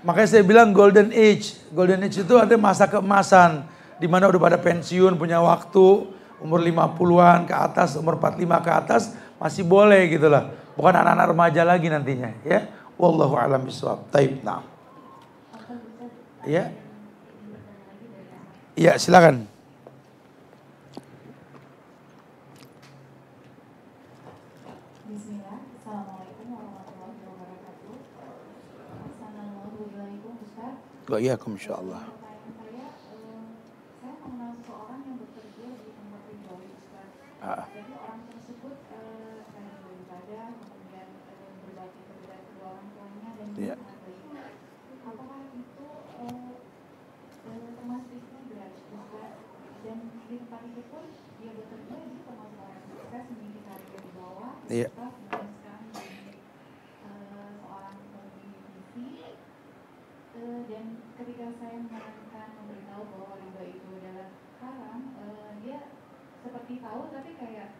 Makanya saya bilang golden age. Golden age itu ada masa keemasan. Dimana udah pada pensiun, punya waktu. Umur 50-an ke atas, umur 45 ke atas. Masih boleh gitu lah. Bukan anak-anak remaja lagi nantinya ya. Wallahu a'lam bishawab. Taib, nah. Ya. Iya, silakan. Bismillah. Assalamualaikum warahmatullahi wabarakatuh. Assalamualaikum Ustaz. Waalaikumsalam insyaallah. Saya mengenal seseorang yang bekerja di tempat pribadi Ustaz. Jadi orang tersebut saya beribadah, kemudian berbakti kepada kedua orang tuanya dan menghargai. Apakah itu termasuk istidraj Ustaz? Dan di tempat itu pun dia bekerja di termasuk orang sukses, memiliki karir di bawah. Ustaz dan sekarang menjadi seorang politisi. Dan ketika saya menerangkan, memberitahu bahwa riba itu adalah haram, dia seperti tahu tapi kayak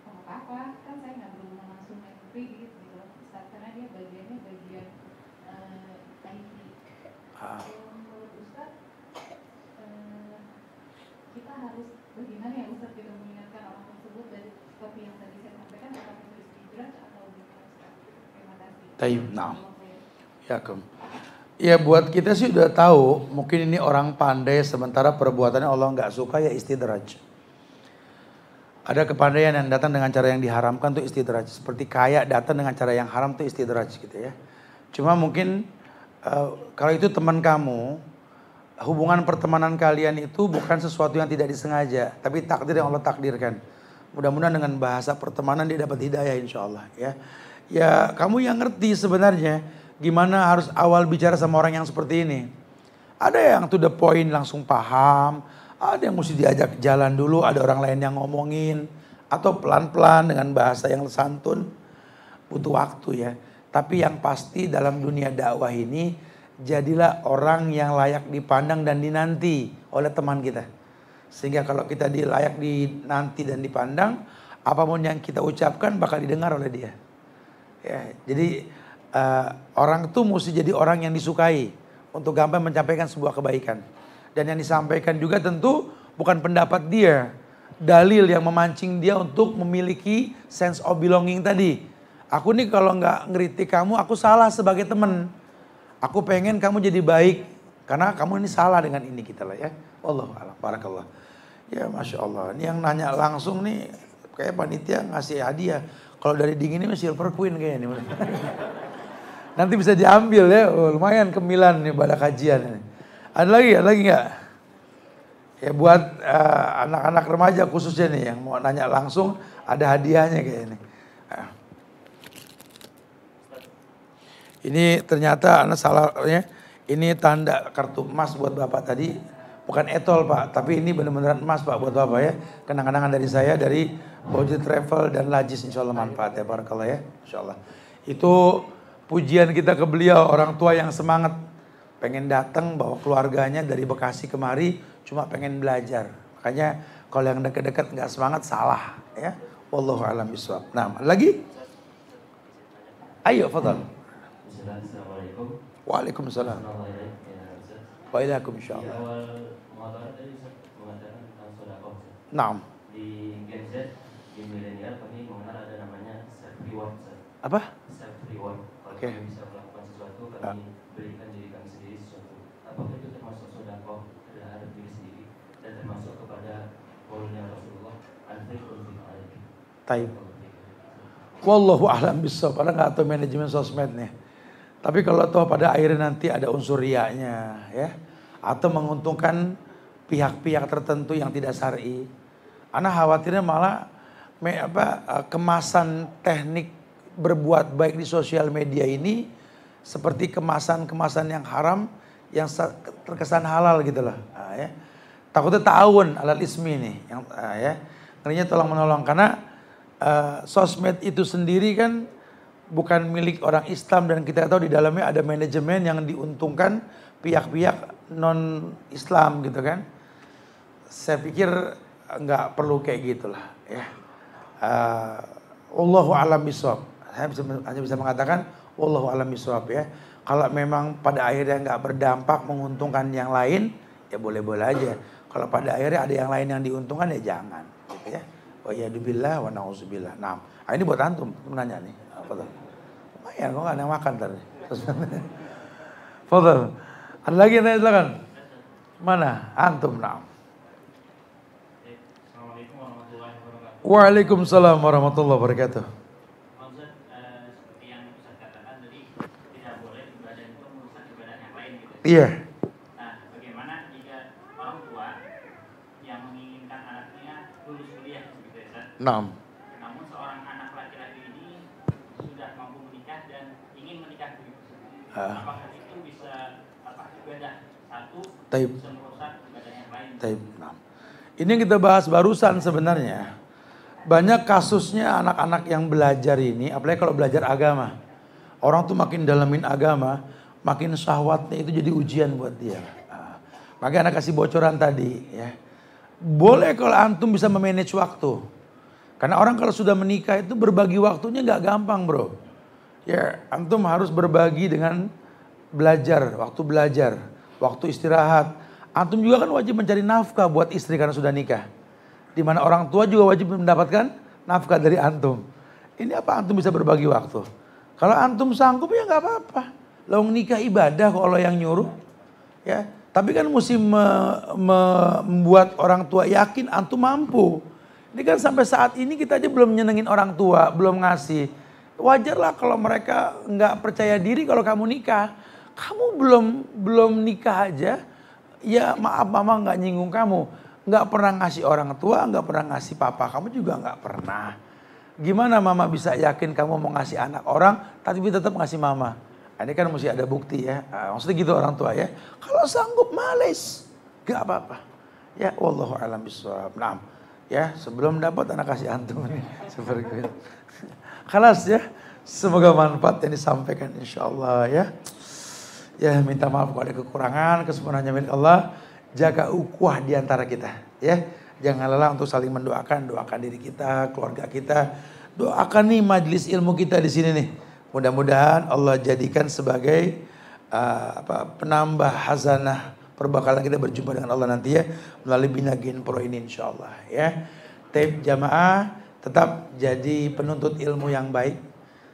oh apa kan saya nggak berhubungan langsung dengan kredit gitu loh Ustaz, karena dia bagiannya bagian IT. Menurut Ustaz kita harus bagaimana ya Ustaz kita mengingatkan orang tersebut dari seperti yang tadi saya sampaikan, apakah itu istidraj atau bukan Ustaz? Terima kasih. Taib, nah. Ya, ya buat kita sih udah tahu, mungkin ini orang pandai sementara perbuatannya Allah nggak suka, ya istidraj. Ada kepandaian yang datang dengan cara yang diharamkan tuh istidraj. Seperti kaya datang dengan cara yang haram tuh istidraj gitu ya. Cuma mungkin kalau itu teman kamu, hubungan pertemanan kalian itu bukan sesuatu yang tidak disengaja, tapi takdir yang Allah takdirkan. Mudah-mudahan dengan bahasa pertemanan dia dapat hidayah insya Allah ya. Ya kamu yang ngerti sebenarnya gimana harus awal bicara sama orang yang seperti ini. Ada yang to the point langsung paham, ada yang mesti diajak jalan dulu, ada orang lain yang ngomongin, atau pelan-pelan dengan bahasa yang santun, butuh waktu ya. Tapi yang pasti dalam dunia dakwah ini, jadilah orang yang layak dipandang dan dinanti oleh teman kita. Sehingga kalau kita layak dinanti dan dipandang, apapun yang kita ucapkan bakal didengar oleh dia. Ya, jadi orang itu mesti jadi orang yang disukai untuk gampang menyampaikan sebuah kebaikan. Dan yang disampaikan juga tentu bukan pendapat dia, dalil yang memancing dia untuk memiliki sense of belonging tadi. Aku nih kalau nggak ngeritik kamu, aku salah sebagai teman. Aku pengen kamu jadi baik karena kamu ini salah dengan ini kita lah ya. Wallahu a'lam. Barakallah. Ya Masya Allah. Ini yang nanya langsung nih kayak panitia ngasih hadiah. Kalau dari dingin ini silver queen kayaknya nih. Nanti bisa diambil ya. Oh, lumayan kemilan nih pada kajian ini. Ada lagi nggak? Ya buat anak-anak remaja khususnya nih yang mau nanya langsung ada hadiahnya kayak ini. Ini ternyata anak salah ya. Ini tanda kartu emas buat Bapak tadi. Bukan etol Pak, tapi ini benar-benar emas Pak buat Bapak ya. Kenang-kenangan dari saya dari Bauji Travel dan Lajis, insya Allah manfaat ya. Barakallah ya, insya Allah. Itu pujian kita ke beliau, orang tua yang semangat. Pengen datang bawa keluarganya dari Bekasi kemari, cuma pengen belajar. Makanya kalau yang dekat-dekat nggak semangat salah ya. Wallahu a'lam bishawab. Nah, lagi? Ayo, fadhal. Assalamualaikum. Waalaikumsalam. Waalaikumsalam. Di awal muhadharah tadi mengatakan tentang sedekah. Naam. Di Gen Z, di milenial kami mengenal ada namanya self reward. Apa? Self reward. Kalau kami bisa melakukan sesuatu, kami berikan diri kami sendiri sesuatu. Apakah itu termasuk sedekah terhadap diri sendiri dan termasuk kepada qaulnya Rasulullah anfiqul fi alaik. Taib. Wallahu a'lam bishawab. Padahal nggak tahu manajemen sosmed nih. Tapi kalau tahu pada akhirnya nanti ada unsur riaknya ya. Atau menguntungkan pihak-pihak tertentu yang tidak syar'i. Ana khawatirnya malah kemasan teknik berbuat baik di sosial media ini seperti kemasan-kemasan yang haram yang terkesan halal gitu loh. Nah, ya. Takutnya ta'awun alal ismi nih yang ya. Ngerinya tolong menolong karena sosmed itu sendiri kan bukan milik orang Islam dan kita tahu di dalamnya ada manajemen yang diuntungkan pihak-pihak non-Islam gitu kan. Saya pikir nggak perlu kayak gitulah ya. Wallahu a'lam bishawab. Saya hanya bisa mengatakan wallahu a'lam bishawab ya. Kalau memang pada akhirnya nggak berdampak menguntungkan yang lain ya boleh-boleh aja. Kalau pada akhirnya ada yang lain yang diuntungkan ya jangan gitu ya. Wa yadubillah wa na'udzubillah. Nah, ini buat antum menanya nih. Apa tuh? Lumayan kok nggak ada yang makan tadi. Fadhal. Ada lagi yang tanya silakan. Mana? Antum nah. Assalamualaikum warahmatullahi wabarakatuh. Waalaikumsalam warahmatullahi wabarakatuh. Maksud seperti yang Ustaz katakan tadi tidak boleh ibadah itu merusak ibadah yang lain gitu. Iya. Nah, bagaimana jika orang tua yang menginginkan anaknya lulus kuliah gitu ya, Ustaz? Naam. Namun seorang anak laki-laki ini sudah mampu menikah dan ingin menikah begitu. Apakah itu bisa ibadah satu Taib. bisa merusak ibadah yang lain? Taib. Naam. Ini yang kita bahas barusan sebenarnya. Banyak kasusnya anak-anak yang belajar ini, apalagi kalau belajar agama. Orang tuh makin dalamin agama, makin syahwatnya itu jadi ujian buat dia. Nah, makanya anak kasih bocoran tadi ya. Boleh kalau antum bisa memanage waktu. Karena orang kalau sudah menikah itu berbagi waktunya nggak gampang bro. Ya antum harus berbagi dengan belajar, waktu istirahat. Antum juga kan wajib mencari nafkah buat istri karena sudah nikah. Di mana orang tua juga wajib mendapatkan nafkah dari antum. Ini apa antum bisa berbagi waktu? Kalau antum sanggup ya nggak apa-apa. Lawang nikah ibadah kok Allah yang nyuruh. Ya, tapi kan mesti membuat orang tua yakin antum mampu. Ini kan sampai saat ini kita aja belum nyenengin orang tua, belum ngasih. Wajarlah kalau mereka nggak percaya diri kalau kamu nikah. Kamu belum nikah aja, ya maaf mama nggak nyinggung kamu. Nggak pernah ngasih orang tua, nggak pernah ngasih papa, kamu juga nggak pernah. Gimana mama bisa yakin kamu mau ngasih anak orang, tapi tetap ngasih mama? Ini kan mesti ada bukti ya. Maksudnya gitu orang tua ya. Kalau sanggup males, nggak apa-apa. Ya, wallahu a'lam bishawab. Nah, ya sebelum dapat anak kasih antum ini seperti itu. Khalas ya. Semoga manfaat yang disampaikan insyaallah ya. Ya minta maaf kalau ada kekurangan, kesempurnaannya milik Allah. Jaga ukhuwah di antara kita ya. Jangan lelah untuk saling mendoakan, doakan diri kita, keluarga kita. Doakan nih majelis ilmu kita di sini nih. Mudah-mudahan Allah jadikan sebagai penambah hazanah perbakalan kita berjumpa dengan Allah nanti ya melalui Bina Gen Pro ini insyaallah ya. Taib jamaah tetap jadi penuntut ilmu yang baik.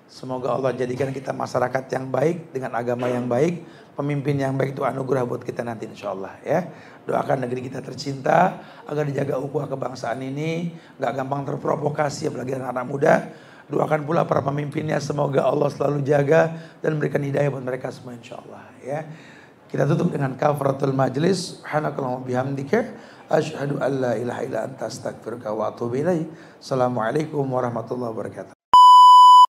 Semoga Allah jadikan kita masyarakat yang baik dengan agama yang baik, pemimpin yang baik itu anugerah buat kita nanti insyaallah ya. Doakan negeri kita tercinta agar dijaga ukhuwah kebangsaan ini, nggak gampang terprovokasi apalagi anak-anak muda. Doakan pula para pemimpinnya semoga Allah selalu jaga dan memberikan hidayah buat mereka semua insyaallah ya. Kita tutup dengan kafaratul majlis. Subhanakallahumma bihamdika asyhadu an la ilaha illa anta astaghfiruka wa atubu ilaik. Assalamualaikum warahmatullahi wabarakatuh.